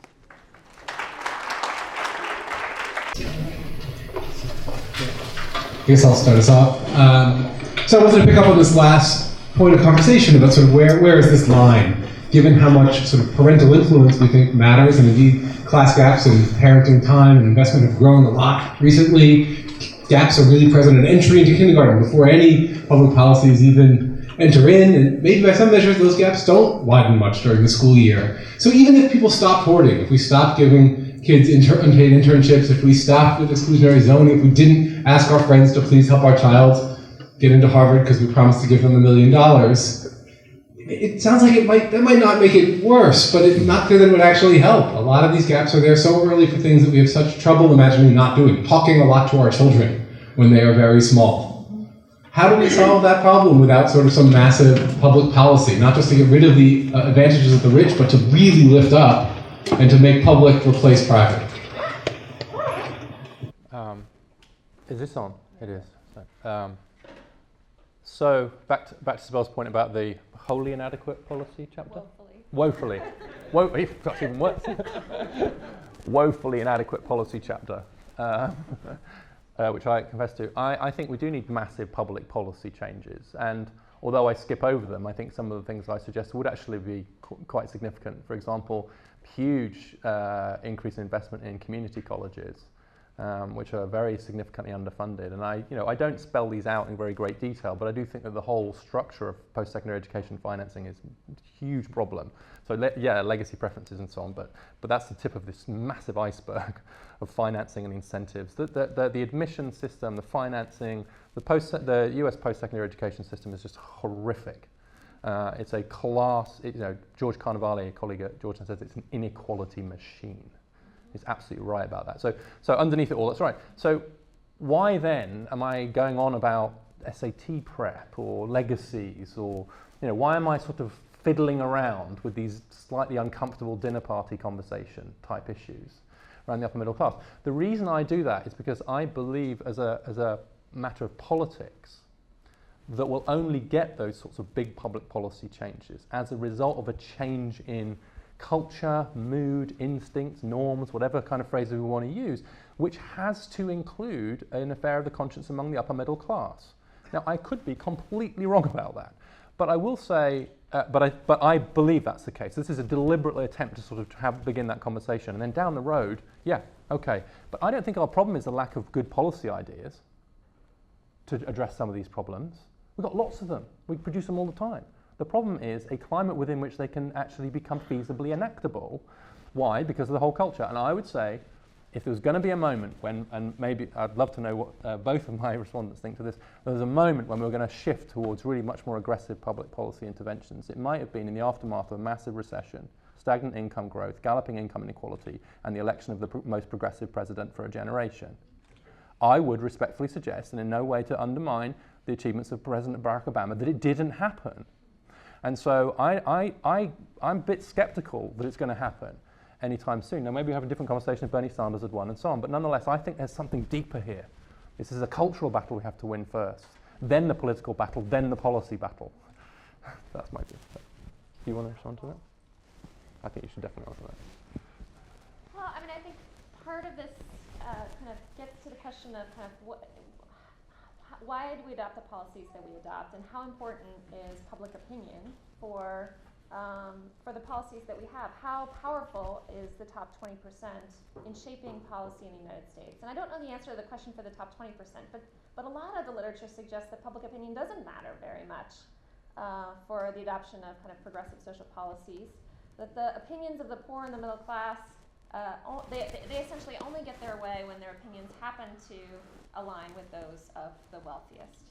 I guess I'll start us off. So I wanted to pick up on this last point of conversation about sort of where is this line, given how much sort of parental influence we think matters, and indeed class gaps in parenting time and investment have grown a lot recently. Gaps are really present at entry into kindergarten before any public policies even enter in, and maybe by some measures those gaps don't widen much during the school year. So even if people stop hoarding, if we stop giving kids unpaid internships, if we stopped with exclusionary zoning, if we didn't ask our friends to please help our child get into Harvard because we promised to give them $1 million, it sounds like that might not make it worse, but it's not clear that it would actually help. A lot of these gaps are there so early for things that we have such trouble imagining not doing, talking a lot to our children when they are very small. How do we solve that problem without sort of some massive public policy, not just to get rid of the advantages of the rich, but to really lift up and to make public replace private? Is this on? It is. So back to Sibel's point about the wholly inadequate policy chapter? Woefully. That's even worse. Woefully inadequate policy chapter, which I confess to. I think we do need massive public policy changes, and although I skip over them, I think some of the things I suggest would actually be quite significant. For example, huge increase in investment in community colleges, which are very significantly underfunded. And I don't spell these out in very great detail, but I do think that the whole structure of post-secondary education financing is a huge problem. So legacy preferences and so on, but that's the tip of this massive iceberg of financing and incentives. The admission system, the financing, the US post-secondary education system is just horrific. It's a class, George Carnevale, a colleague at Georgetown, says it's an inequality machine. He's absolutely right about that. So underneath it all, that's right. So why then am I going on about SAT prep or legacies, or why am I sort of fiddling around with these slightly uncomfortable dinner party conversation type issues around the upper middle class? The reason I do that is because I believe as a matter of politics that will only get those sorts of big public policy changes as a result of a change in culture, mood, instincts, norms, whatever kind of phrases we want to use, which has to include an affair of the conscience among the upper middle class. Now, I could be completely wrong about that, but I will say, but I believe that's the case. This is a deliberate attempt to sort of begin that conversation, and then down the road, yeah, okay. But I don't think our problem is the lack of good policy ideas to address some of these problems. We've got lots of them. We produce them all the time. The problem is a climate within which they can actually become feasibly enactable. Why? Because of the whole culture. And I would say, if there was going to be a moment when, and maybe I'd love to know what both of my respondents think to this, there was a moment when we were going to shift towards really much more aggressive public policy interventions. It might have been in the aftermath of a massive recession, stagnant income growth, galloping income inequality, and the election of the most progressive president for a generation. I would respectfully suggest, and in no way to undermine the achievements of President Barack Obama, that it didn't happen. And so I'm a bit skeptical that it's going to happen anytime soon. Now, maybe we have a different conversation if Bernie Sanders had won and so on, but nonetheless, I think there's something deeper here. This is a cultural battle we have to win first, then the political battle, then the policy battle. That's my view. Do you want to respond to that? I think you should definitely answer that. Well, I mean, I think part of this kind of gets to the question of kind of why do we adopt the policies that we adopt, and how important is public opinion for the policies that we have? How powerful is the top 20% in shaping policy in the United States? And I don't know the answer to the question for the top 20%, but a lot of the literature suggests that public opinion doesn't matter very much for the adoption of kind of progressive social policies. That the opinions of the poor and the middle class, they essentially only get their way when their opinions happen to align with those of the wealthiest.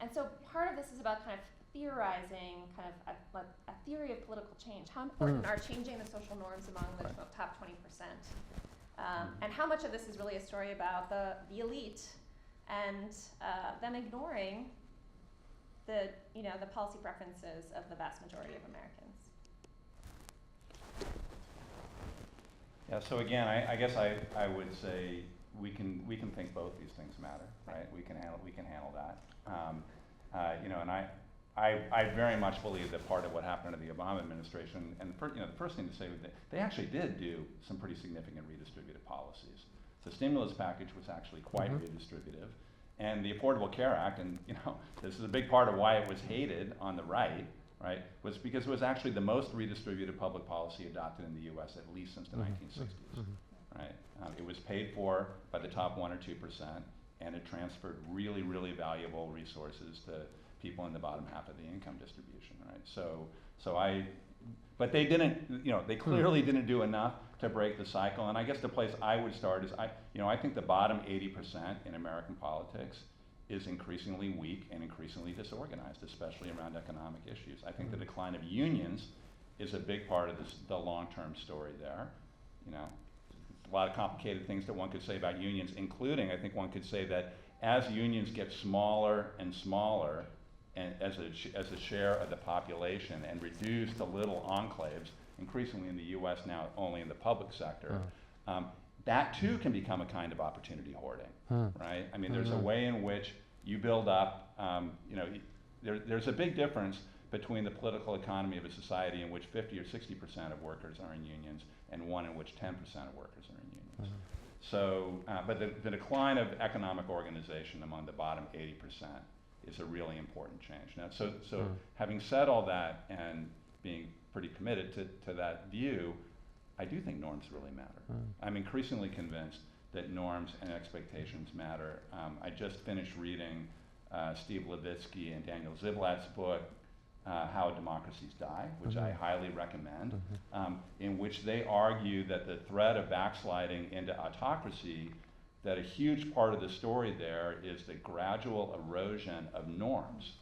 And so part of this is about kind of theorizing kind of a theory of political change. How important are changing the social norms among the top 20%? And how much of this is really a story about the elite and them ignoring the policy preferences of the vast majority of Americans? Yeah, so again, I guess I would say we can think both these things matter, right? We can handle that. And I very much believe that part of what happened to the Obama administration, and the first thing to say was that they actually did do some pretty significant redistributive policies. The stimulus package was actually quite redistributive, and the Affordable Care Act, and this is a big part of why it was hated on the right, was because it was actually the most redistributive public policy adopted in the U.S. at least since the 1960s. Right? It was paid for by the top 1 or 2%, and it transferred really, really valuable resources to people in the bottom half of the income distribution. Right? But they didn't. They clearly didn't do enough to break the cycle. And I guess the place I would start is I think the bottom 80% in American politics is increasingly weak and increasingly disorganized, especially around economic issues. I think the decline of unions is a big part of the long-term story there. A lot of complicated things that one could say about unions, including I think one could say that as unions get smaller and smaller, and as a share of the population, and reduce to little enclaves, increasingly in the U.S. now only in the public sector, that too can become a kind of opportunity hoarding, right? I mean, there's a way in which you build up, there's a big difference between the political economy of a society in which 50 or 60% of workers are in unions and one in which 10% of workers are in unions. So, but the decline of economic organization among the bottom 80% is a really important change. Now, so having said all that and being pretty committed to that view, I do think norms really matter. I'm increasingly convinced that norms and expectations matter. I just finished reading Steve Levitsky and Daniel Ziblatt's book, How Democracies Die, which I highly recommend, in which they argue that the threat of backsliding into autocracy, that a huge part of the story there is the gradual erosion of norms.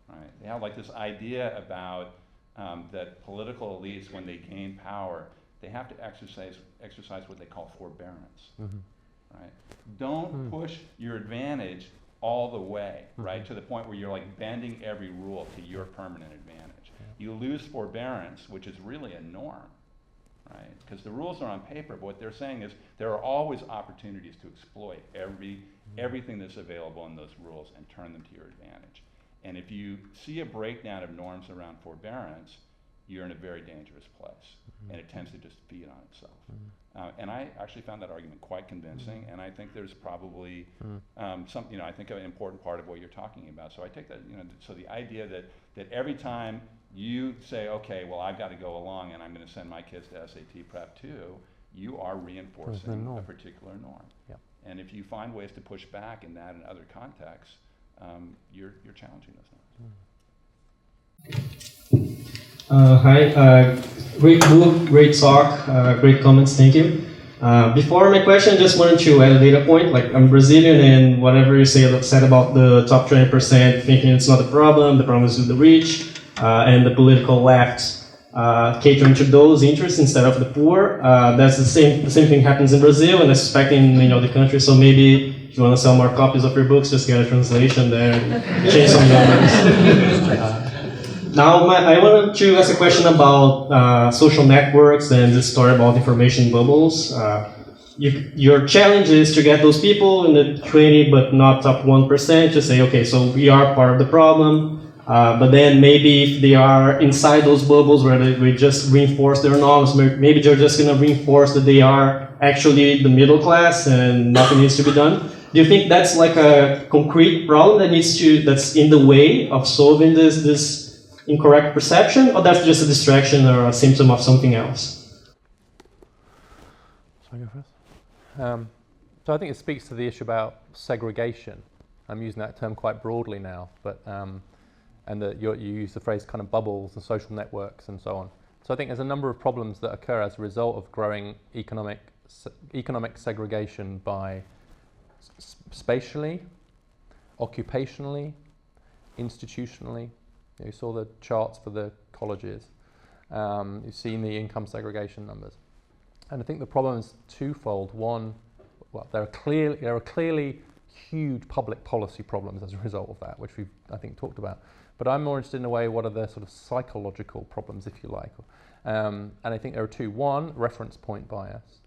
Right? They have like this idea about that political elites, when they gain power, they have to exercise what they call forbearance. Right? Don't push your advantage all the way, right, to the point where you're like bending every rule to your permanent advantage. You lose forbearance, which is really a norm, right? Because the rules are on paper, but what they're saying is there are always opportunities to exploit everything that's available in those rules and turn them to your advantage. And if you see a breakdown of norms around forbearance, you're in a very dangerous place, and it tends to just feed on itself. And I actually found that argument quite convincing, and I think there's probably some, I think an important part of what you're talking about. So I take that, so the idea that every time you say, okay, well, I've got to go along and I'm going to send my kids to SAT Prep 2, you are reinforcing a particular norm. And if you find ways to push back in that and other contexts, you're challenging those norms. Hi, great book, great talk, great comments, thank you. Before my question, I just wanted to add a data point. Like, I'm Brazilian, and whatever you said about the top 20% thinking it's not the problem is with the rich, and the political left catering to those interests instead of the poor. That's the same thing happens in Brazil, and I suspect in many other countries. So maybe if you want to sell more copies of your books, just get a translation there and change some numbers. Now, I wanted to ask a question about social networks and this story about information bubbles. Your challenge is to get those people in the 20 but not top 1% to say, okay, so we are part of the problem, but then maybe if they are inside those bubbles where we just reinforce their norms, maybe they're just going to reinforce that they are actually the middle class and nothing needs to be done. Do you think that's like a concrete problem that's in the way of solving this incorrect perception, or that's just a distraction or a symptom of something else? Shall I go first? So I think it speaks to the issue about segregation. I'm using that term quite broadly now, but and that you use the phrase kind of bubbles and social networks and so on. So I think there's a number of problems that occur as a result of growing economic segregation by spatially, occupationally, institutionally. You saw the charts for the colleges. You've seen the income segregation numbers. And I think the problem is twofold. One, well, there are clearly huge public policy problems as a result of that, which we've, I think, talked about. But I'm more interested in a way, what are the sort of psychological problems, if you like. And I think there are two. One, reference point bias,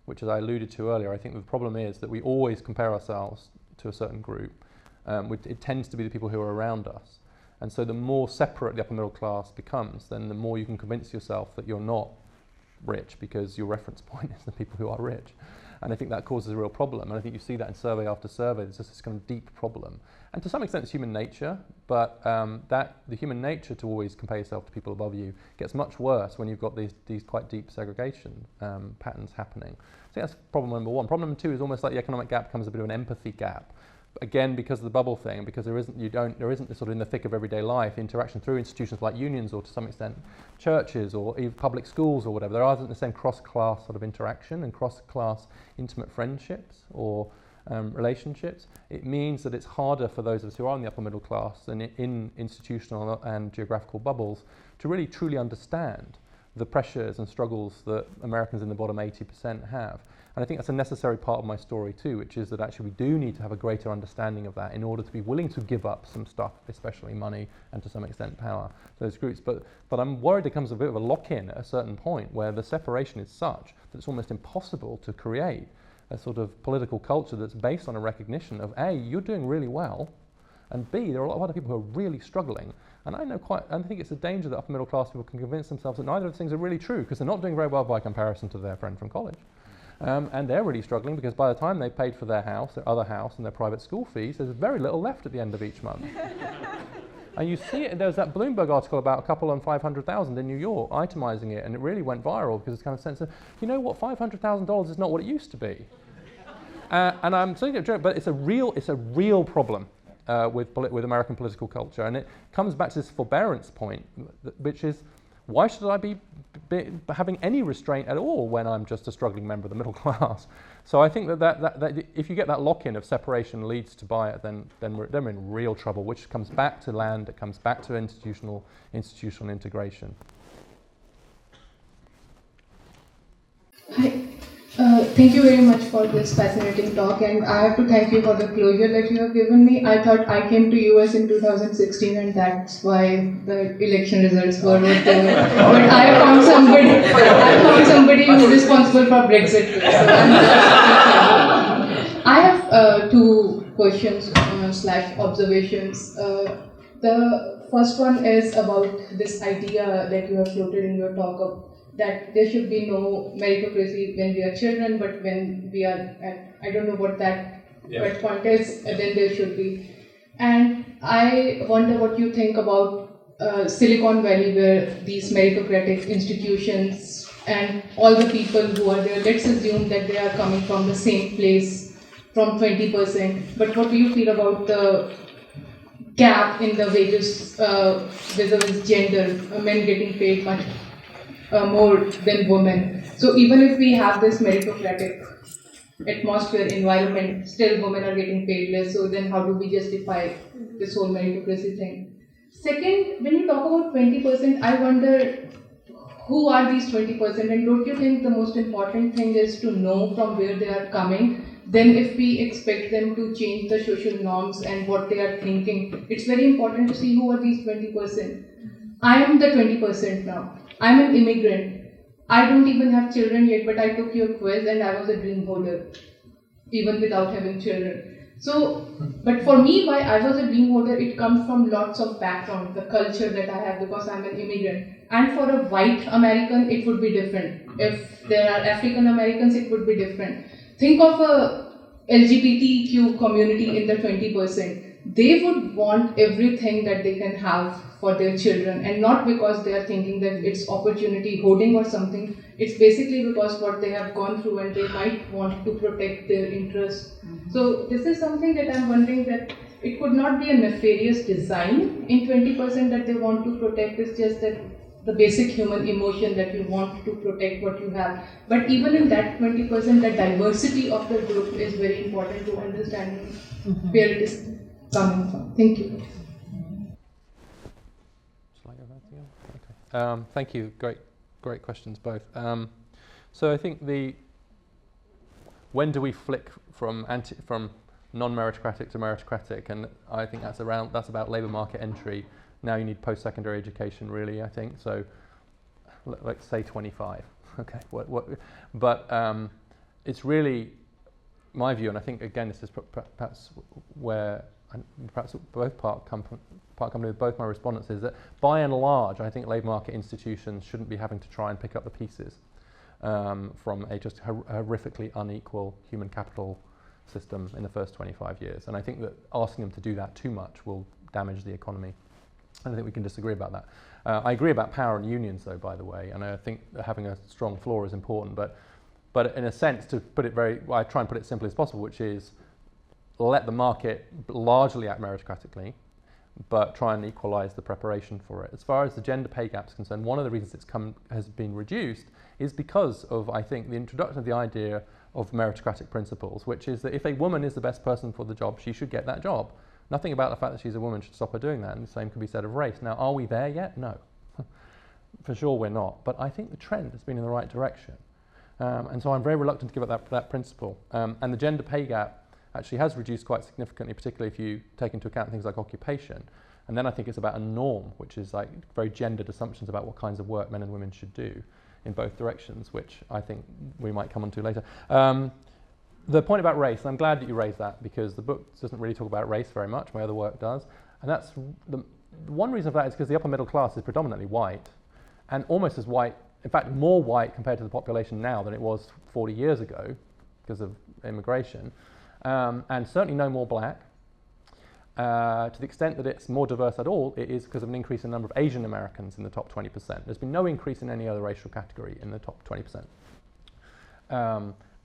which, as I alluded to earlier, I think the problem is that we always compare ourselves to a certain group. It tends to be the people who are around us. And so the more separate the upper middle class becomes, then the more you can convince yourself that you're not rich because your reference point is the people who are rich. And I think that causes a real problem. And I think you see that in survey after survey. There's just this kind of deep problem. And to some extent it's human nature, but the human nature to always compare yourself to people above you gets much worse when you've got these quite deep segregation patterns happening. So that's problem number one. Problem number two is almost like the economic gap becomes a bit of an empathy gap. Again, because of the bubble thing, because there isn't this sort of in the thick of everyday life interaction through institutions like unions or to some extent churches or even public schools or whatever. There isn't the same cross-class sort of interaction and cross-class intimate friendships or relationships. It means that it's harder for those of us who are in the upper middle class and in institutional and geographical bubbles to really truly understand the pressures and struggles that Americans in the bottom 80% have. And I think that's a necessary part of my story too, which is that actually we do need to have a greater understanding of that in order to be willing to give up some stuff, especially money and to some extent power to those groups. But I'm worried there comes a bit of a lock-in at a certain point where the separation is such that it's almost impossible to create a sort of political culture that's based on a recognition of A, you're doing really well, and B, there are a lot of other people who are really struggling. And I think it's a danger that upper middle class people can convince themselves that neither of those things are really true because they're not doing very well by comparison to their friend from college. And they're really struggling because by the time they've paid for their house, their other house, and their private school fees, there's very little left at the end of each month. And you see it, there was that Bloomberg article about a couple on 500,000 in New York, itemizing it, and it really went viral because it's kind of sense of, you know what, $500,000 is not what it used to be. And I'm saying it, but it's a real problem with American political culture, and it comes back to this forbearance point, which is, why should I be having any restraint at all when I'm just a struggling member of the middle class? So I think that if you get that lock-in of separation leads to buy-it, then we're in real trouble, which comes back to land, it comes back to institutional integration. Hi. Thank you very much for this fascinating talk, and I have to thank you for the closure that you have given me. I thought I came to US in 2016 and that's why the election results were what they were. But I found somebody who's responsible for Brexit. So I have two questions / observations. The first one is about this idea that you have floated in your talk of that there should be no meritocracy when we are children, but when we are at, I don't know what that point is, then there should be. And I wonder what you think about Silicon Valley, where these meritocratic institutions and all the people who are there, let's assume that they are coming from the same place, from 20%. But what do you feel about the gap in the wages vis-a-vis gender, men getting paid much more than women. So even if we have this meritocratic atmosphere, environment, still women are getting paid less. So then how do we justify this whole meritocracy thing? Second, when you talk about 20%, I wonder who are these 20%, and don't you think the most important thing is to know from where they are coming? Then if we expect them to change the social norms and what they are thinking, it's very important to see who are these 20%. I am the 20% now. I'm an immigrant. I don't even have children yet, but I took your quiz and I was a dream holder, even without having children. So, but for me, why I was a dream holder, it comes from lots of background, the culture that I have, because I'm an immigrant. And for a white American, it would be different. If there are African Americans, it would be different. Think of a LGBTQ community in the 20%. They would want everything that they can have for their children, and not because they are thinking that it's opportunity hoarding or something. It's basically because what they have gone through and they might want to protect their interests. So this is something that I'm wondering, that it could not be a nefarious design in 20% that they want to protect. It's just that the basic human emotion that you want to protect what you have. But even in that 20%, the diversity of the group is very important to understanding where it is coming from. Thank you. Shall I go back to you? Okay. Thank you. Great questions both. So I think when do we flick from non-meritocratic to meritocratic? And I think that's about labour market entry. Now you need post-secondary education, really, I think. So let's say 25. Okay. But it's really my view, and I think again this is perhaps where both part company with both my respondents, is that by and large, I think labour market institutions shouldn't be having to try and pick up the pieces from a just horrifically unequal human capital system in the first 25 years. And I think that asking them to do that too much will damage the economy. I don't think we can disagree about that. I agree about power and unions, though, by the way, and I think that having a strong floor is important. But in a sense, to put it I try and put it simply as possible, which is let the market largely act meritocratically, but try and equalise the preparation for it. As far as the gender pay gap is concerned, one of the reasons has been reduced is because of, I think, the introduction of the idea of meritocratic principles, which is that if a woman is the best person for the job, she should get that job. Nothing about the fact that she's a woman should stop her doing that, and the same could be said of race. Now, are we there yet? No. For sure we're not. But I think the trend has been in the right direction. And so I'm very reluctant to give up that principle. And the gender pay gap actually has reduced quite significantly, particularly if you take into account things like occupation. And then I think it's about a norm, which is like very gendered assumptions about what kinds of work men and women should do in both directions, which I think we might come on to later. The point about race, I'm glad that you raised that, because the book doesn't really talk about race very much. My other work does. And that's one reason for that is because the upper middle class is predominantly white, and almost as white, in fact more white compared to the population now than it was 40 years ago because of immigration, and certainly no more black. To the extent that it's more diverse at all, it is because of an increase in the number of Asian Americans in the top 20%. There's been no increase in any other racial category in the top 20%.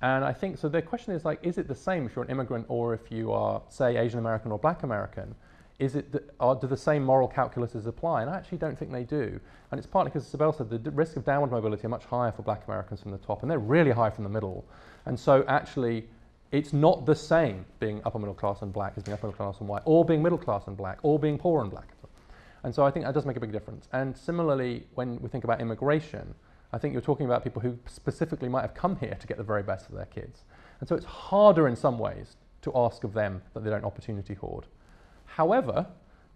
And I think, so the question is, like, is it the same if you're an immigrant or if you are, say, Asian American or black American? Is it do the same moral calculuses apply? And I actually don't think they do. And it's partly because, as Isabel said, the risk of downward mobility are much higher for black Americans from the top, and they're really high from the middle. And so actually, it's not the same being upper middle class and black as being upper middle class and white, or being middle class and black, or being poor and black. And so I think that does make a big difference. And similarly, when we think about immigration, I think you're talking about people who specifically might have come here to get the very best for their kids. And so it's harder in some ways to ask of them that they don't opportunity hoard. However,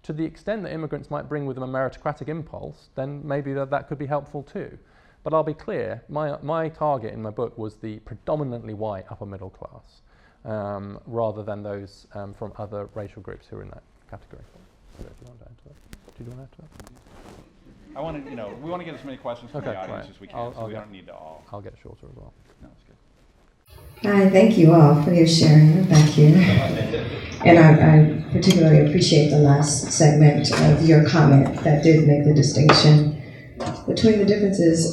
to the extent that immigrants might bring with them a meritocratic impulse, then maybe that could be helpful too. But I'll be clear, my target in my book was the predominantly white upper middle class, rather than those from other racial groups who are in that category. Do you want to add to that? Do you want to add to that? I want to, we want to get as many questions from the audience as we can, so we don't need to all. I'll get shorter as well. No, that's good. Hi, thank you all for your sharing. Thank you. And I particularly appreciate the last segment of your comment that did make the distinction between the differences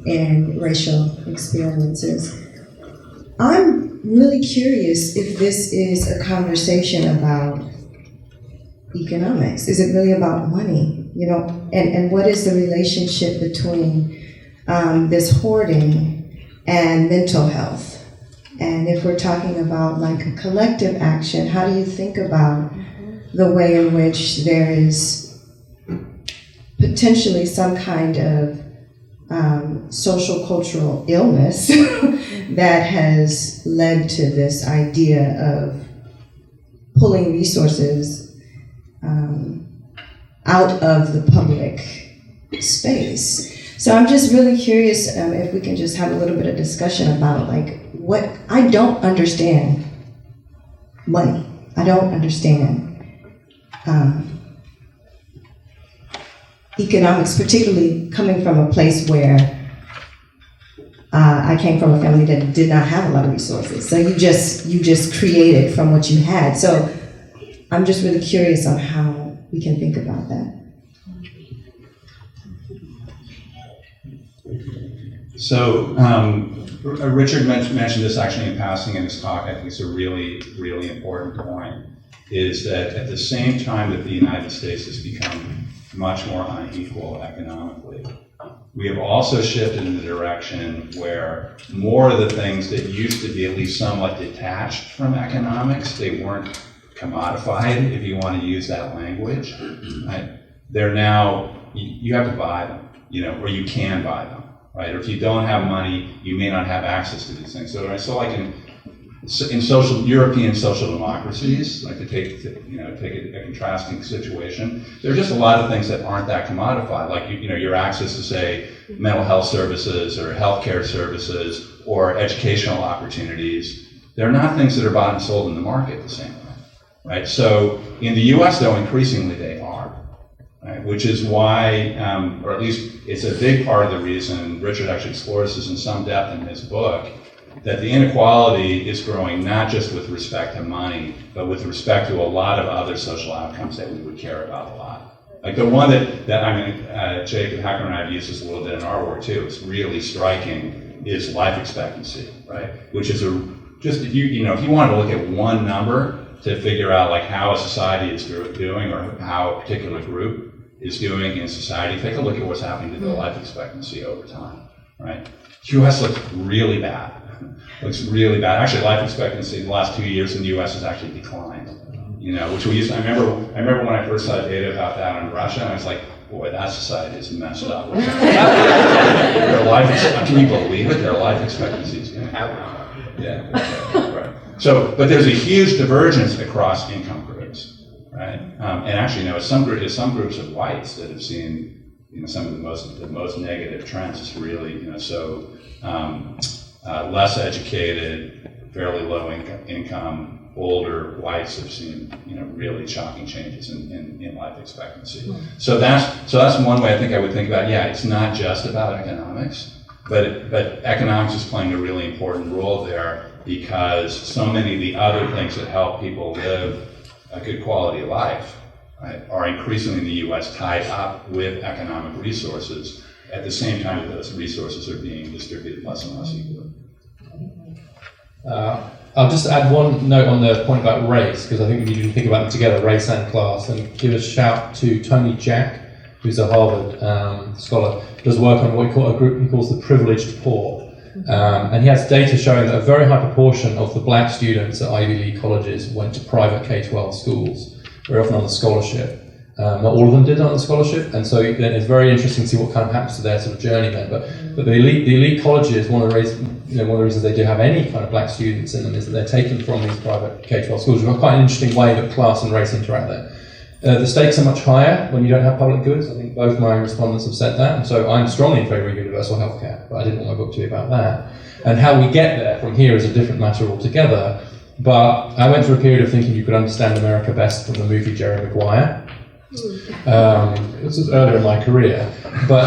in racial experiences. I'm really curious if this is a conversation about economics? Is it really about money? You know, and what is the relationship between this hoarding and mental health? And if we're talking about like a collective action, how do you think about the way in which there is potentially some kind of social cultural illness that has led to this idea of pulling resources out of the public space? So I'm just really curious if we can just have a little bit of discussion about like what I don't understand money. I don't understand economics, particularly coming from a place where I came from a family that did not have a lot of resources. So you just created from what you had. So I'm just really curious on how we can think about that. So Richard mentioned this actually in passing in his talk. I think it's a really, really important point, is that at the same time that the United States has become much more unequal economically, we have also shifted in the direction where more of the things that used to be at least somewhat detached from economics, they weren't commodified, if you want to use that language, right? They're now, you have to buy them, you know, or you can buy them. Right? Or if you don't have money, you may not have access to these things. So like in European social democracies, like to take a contrasting situation, there are just a lot of things that aren't that commodified. Like your access to say mental health services or healthcare services or educational opportunities. They're not things that are bought and sold in the market the same way. Right? So in the U.S. though, increasingly they are. Right, which is why, or at least it's a big part of the reason, Richard actually explores this in some depth in his book, that the inequality is growing not just with respect to money, but with respect to a lot of other social outcomes that we would care about a lot. Like the one that I mean, Jacob Hacker and I have used this a little bit in our work too, it's really striking, is life expectancy, right? Which is if you wanted to look at one number to figure out like how a society is doing or how a particular group is doing in society, take a look at what's happening to their life expectancy over time, right? US looks really bad. Looks really bad. Actually, life expectancy in the last 2 years in the US has actually declined. You know, which we used to, I remember when I first saw data about that in Russia, and I was like, boy, that society is messed up. Their life, can you believe it? Their life expectancy is going to yeah. Right. So, but there's a huge divergence across income groups. Right, and actually, some groups of whites that have seen, some of the most negative trends. It's really, less educated, fairly low income, older whites have seen, really shocking changes in life expectancy. So that's one way I think I would think about. Yeah, it's not just about economics, but economics is playing a really important role there because so many of the other things that help people live a good quality of life, right, are increasingly in the U.S. tied up with economic resources at the same time that those resources are being distributed less and less equally. I'll just add one note on the point about race, because I think we need to think about them together, race and class, and give a shout to Tony Jack, who's a Harvard scholar, does work on what a group he calls the privileged poor. And he has data showing that a very high proportion of the black students at Ivy League colleges went to private K-12 schools, very often on a scholarship. Not all of them did on the scholarship, and so then it's very interesting to see what kind of happens to their sort of journey then. But the elite colleges, one of the reasons they do have any kind of black students in them is that they're taken from these private K-12 schools. We've got quite an interesting way that class and race interact there. The stakes are much higher when you don't have public goods. I think both my respondents have said that, and so I'm strongly in favour of universal healthcare, but I didn't want my book to be about that. And how we get there from here is a different matter altogether, but I went through a period of thinking you could understand America best from the movie Jerry Maguire. This was earlier in my career, but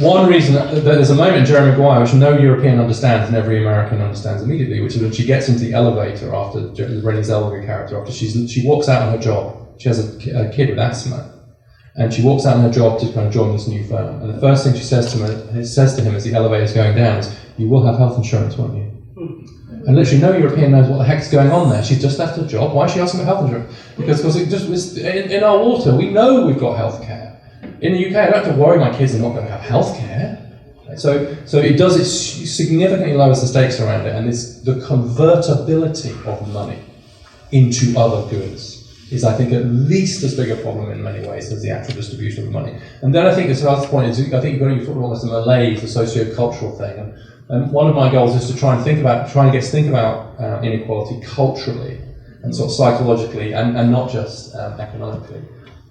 one reason that there's a moment in Jerry Maguire which no European understands and every American understands immediately, which is when she gets into the elevator after the Renée Zellweger character, after she walks out on her job. She has a kid with asthma, and she walks out on her job to kind of join this new firm. And the first thing she says to him as the elevator's going down is, "You will have health insurance, won't you?" And literally no European knows what the heck's going on there. She's just left her job. Why is she asking about health insurance? Because it just was in our water. We know we've got health care. In the UK, I don't have to worry my kids are not going to have health care. So it significantly lowers the stakes around it, and it's the convertibility of money into other goods is, I think, at least as big a problem in many ways as the actual distribution of money. And then I think this last point is, I think you've got to sort of almost a malaise, the socio-cultural thing. And one of my goals is to try and get to think about inequality culturally and sort of psychologically, and not just economically.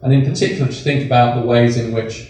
And in particular, to think about the ways in which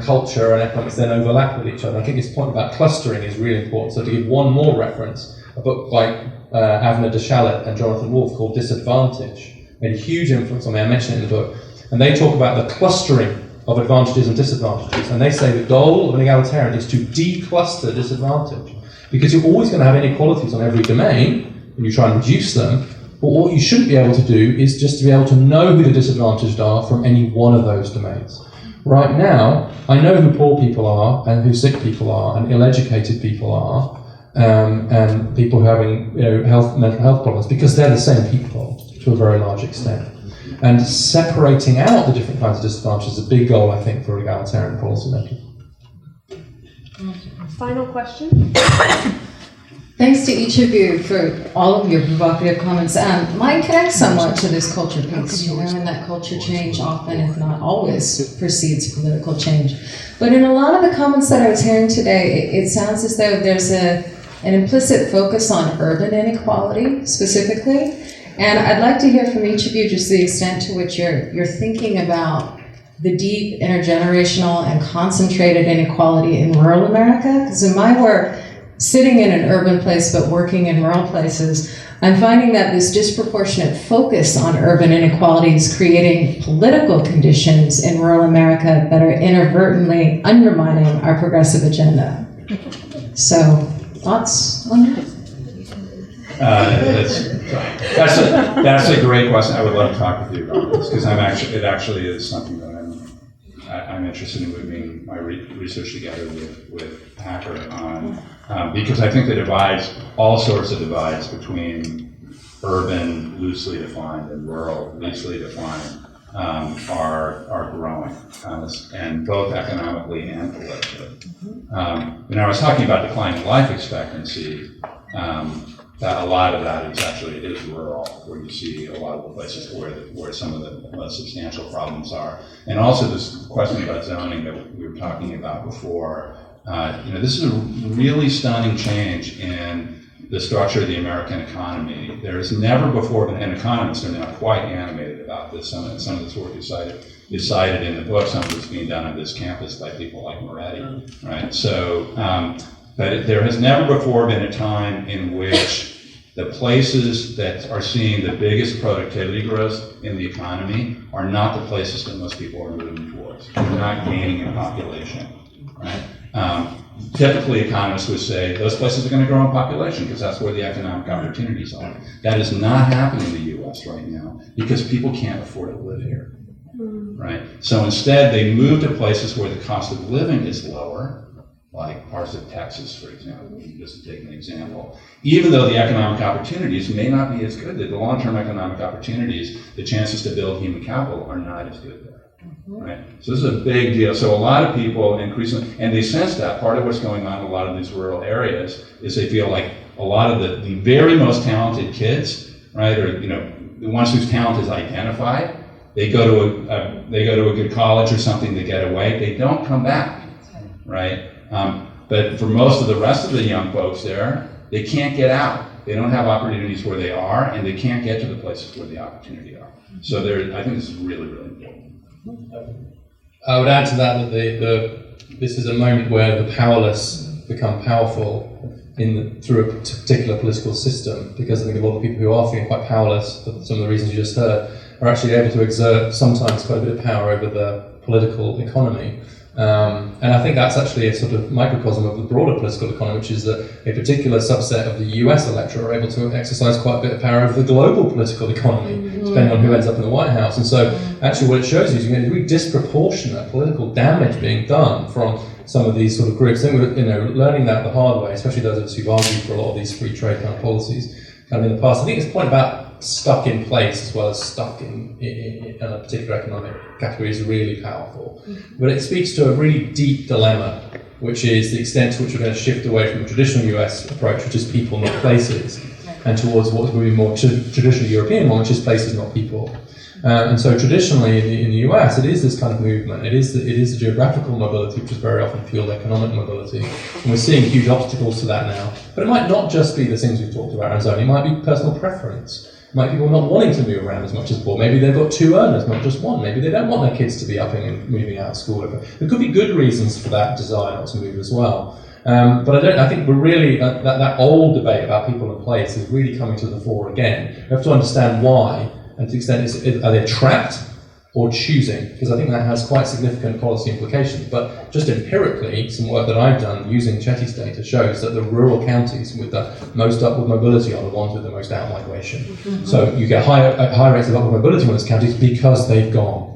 culture and economics then overlap with each other. I think this point about clustering is really important. So to give one more reference, a book by Avner Deschalet and Jonathan Wolfe called Disadvantage made a huge influence on me. I mention it in the book. And they talk about the clustering of advantages and disadvantages. And they say the goal of an egalitarian is to decluster disadvantage. Because you're always going to have inequalities on every domain when you try and reduce them. But what you shouldn't be able to do is just to be able to know who the disadvantaged are from any one of those domains. Right now, I know who poor people are and who sick people are and ill-educated people are and people who are having mental health problems because they're the same people to a very large extent. And separating out the different kinds of disadvantages is a big goal, I think, for egalitarian policymakers. Final question? Thanks to each of you for all of your provocative comments. Mine connects somewhat to this culture piece, and that culture change often, if not always, precedes political change. But in a lot of the comments that I was hearing today, it sounds as though there's an implicit focus on urban inequality specifically. And I'd like to hear from each of you just the extent to which you're thinking about the deep intergenerational and concentrated inequality in rural America. Because in my work, sitting in an urban place but working in rural places, I'm finding that this disproportionate focus on urban inequality is creating political conditions in rural America that are inadvertently undermining our progressive agenda. So, thoughts on that? That's a great question. I would love to talk with you about this because it actually is something that I'm interested in moving my research together with Hacker on, because I think the divides, all sorts of divides between urban, loosely defined, and rural, loosely defined, are growing, and both economically and politically. When I was talking about declining life expectancy, that a lot of that is rural, where you see a lot of the places where some of the most substantial problems are. And also this question about zoning that we were talking about before, this is a really stunning change in the structure of the American economy. There has never before been, and economists are now quite animated about this. Some of this work is cited in the book, some of it's being done on this campus by people like Moretti, right? So, but there has never before been a time in which the places that are seeing the biggest productivity growth in the economy are not the places that most people are moving towards. They're not gaining in population, right? Typically, economists would say those places are going to grow in population because that's where the economic opportunities are. That is not happening in the U.S. right now because people can't afford to live here, right? So instead, they move to places where the cost of living is lower, like parts of Texas, for example, just to take an example. Even though the economic opportunities may not be as good, the long-term economic opportunities, the chances to build human capital are not as good there. Right? So this is a big deal. So a lot of people increasingly, and they sense that. Part of what's going on in a lot of these rural areas is they feel like a lot of the very most talented kids, right, or the ones whose talent is identified, they go to a good college or something to get away. They don't come back, right? But for most of the rest of the young folks there, they can't get out. They don't have opportunities where they are, and they can't get to the places where the opportunity are. So I think this is really, really important. I would add to that this is a moment where the powerless become powerful through a particular political system, because I think a lot of people who are feeling quite powerless, for some of the reasons you just heard, are actually able to exert sometimes quite a bit of power over the political economy. And I think that's actually a sort of microcosm of the broader political economy, which is that a particular subset of the US electorate are able to exercise quite a bit of power over the global political economy. depending on who ends up in the White House. And so actually what it shows you is you get really disproportionate political damage being done from some of these sort of groups. I think we're learning that the hard way, especially those of us who've argued for a lot of these free trade kind of policies kind of in the past. I think this point about stuck in place as well as stuck in a particular economic category is really powerful. But it speaks to a really deep dilemma, which is the extent to which we're going to shift away from the traditional US approach, which is people, not places, and towards what's going to be more traditional European one, which is places, not people. And so traditionally in the US, it is this kind of movement. It is the geographical mobility, which is very often fueled economic mobility. And we're seeing huge obstacles to that now. But it might not just be the things we've talked about, Arizona. It might be personal preference. It might be people not wanting to move around as much as before. Maybe they've got two earners, not just one. Maybe they don't want their kids to be upping and moving out of school. There could be good reasons for that desire not to move as well. But I think we're really, that old debate about people and place is really coming to the fore again. We have to understand why, and to the extent, are they trapped or choosing? Because I think that has quite significant policy implications. But just empirically, some work that I've done using Chetty's data shows that the rural counties with the most upward mobility are the ones with the most out-migration. So you get high rates of upward mobility in those counties because they've gone.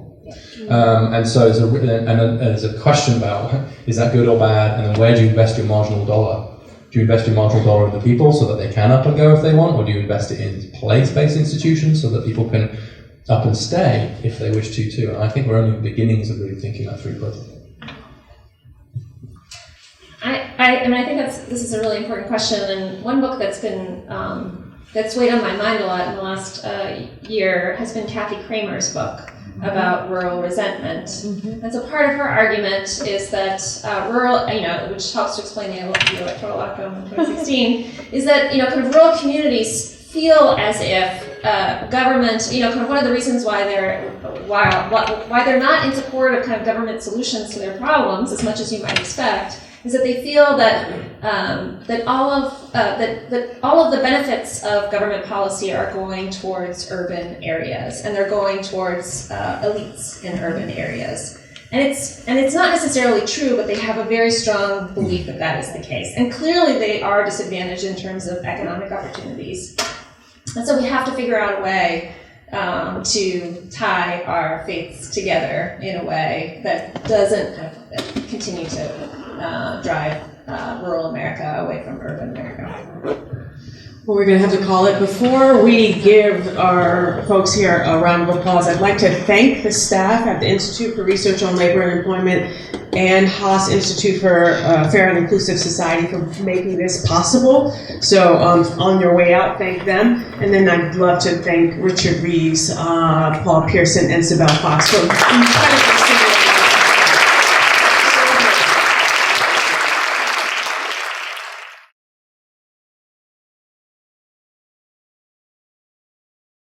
And so there's a question about, is that good or bad? And then where do you invest your marginal dollar? Do you invest your marginal dollar in the people so that they can up and go if they want? Or do you invest it in place-based institutions so that people can up and stay if they wish to too? And I think we're only at the beginnings of really thinking that through. I think this is a really important question, and one book that's been that's weighed on my mind a lot in the last year has been Kathy Kramer's book about rural resentment. And so part of her argument is that rural, which helps to explain the electoral outcome in 2016, is that kind of rural communities feel as if government, kind of one of the reasons why they're not in support of kind of government solutions to their problems as much as you might expect, is that they feel that that all of the benefits of government policy are going towards urban areas, and they're going towards elites in urban areas. And it's not necessarily true, but they have a very strong belief that that is the case. And clearly they are disadvantaged in terms of economic opportunities. And so we have to figure out a way to tie our faiths together in a way that doesn't kind of continue to drive rural America away from urban America. Well, we're going to have to call it. Before we give our folks here a round of applause, I'd like to thank the staff at the Institute for Research on Labor and Employment and Haas Institute for Fair and Inclusive Society for making this possible. So on your way out, thank them. And then I'd love to thank Richard Reeves, Paul Pearson, and Sibel Fox for incredible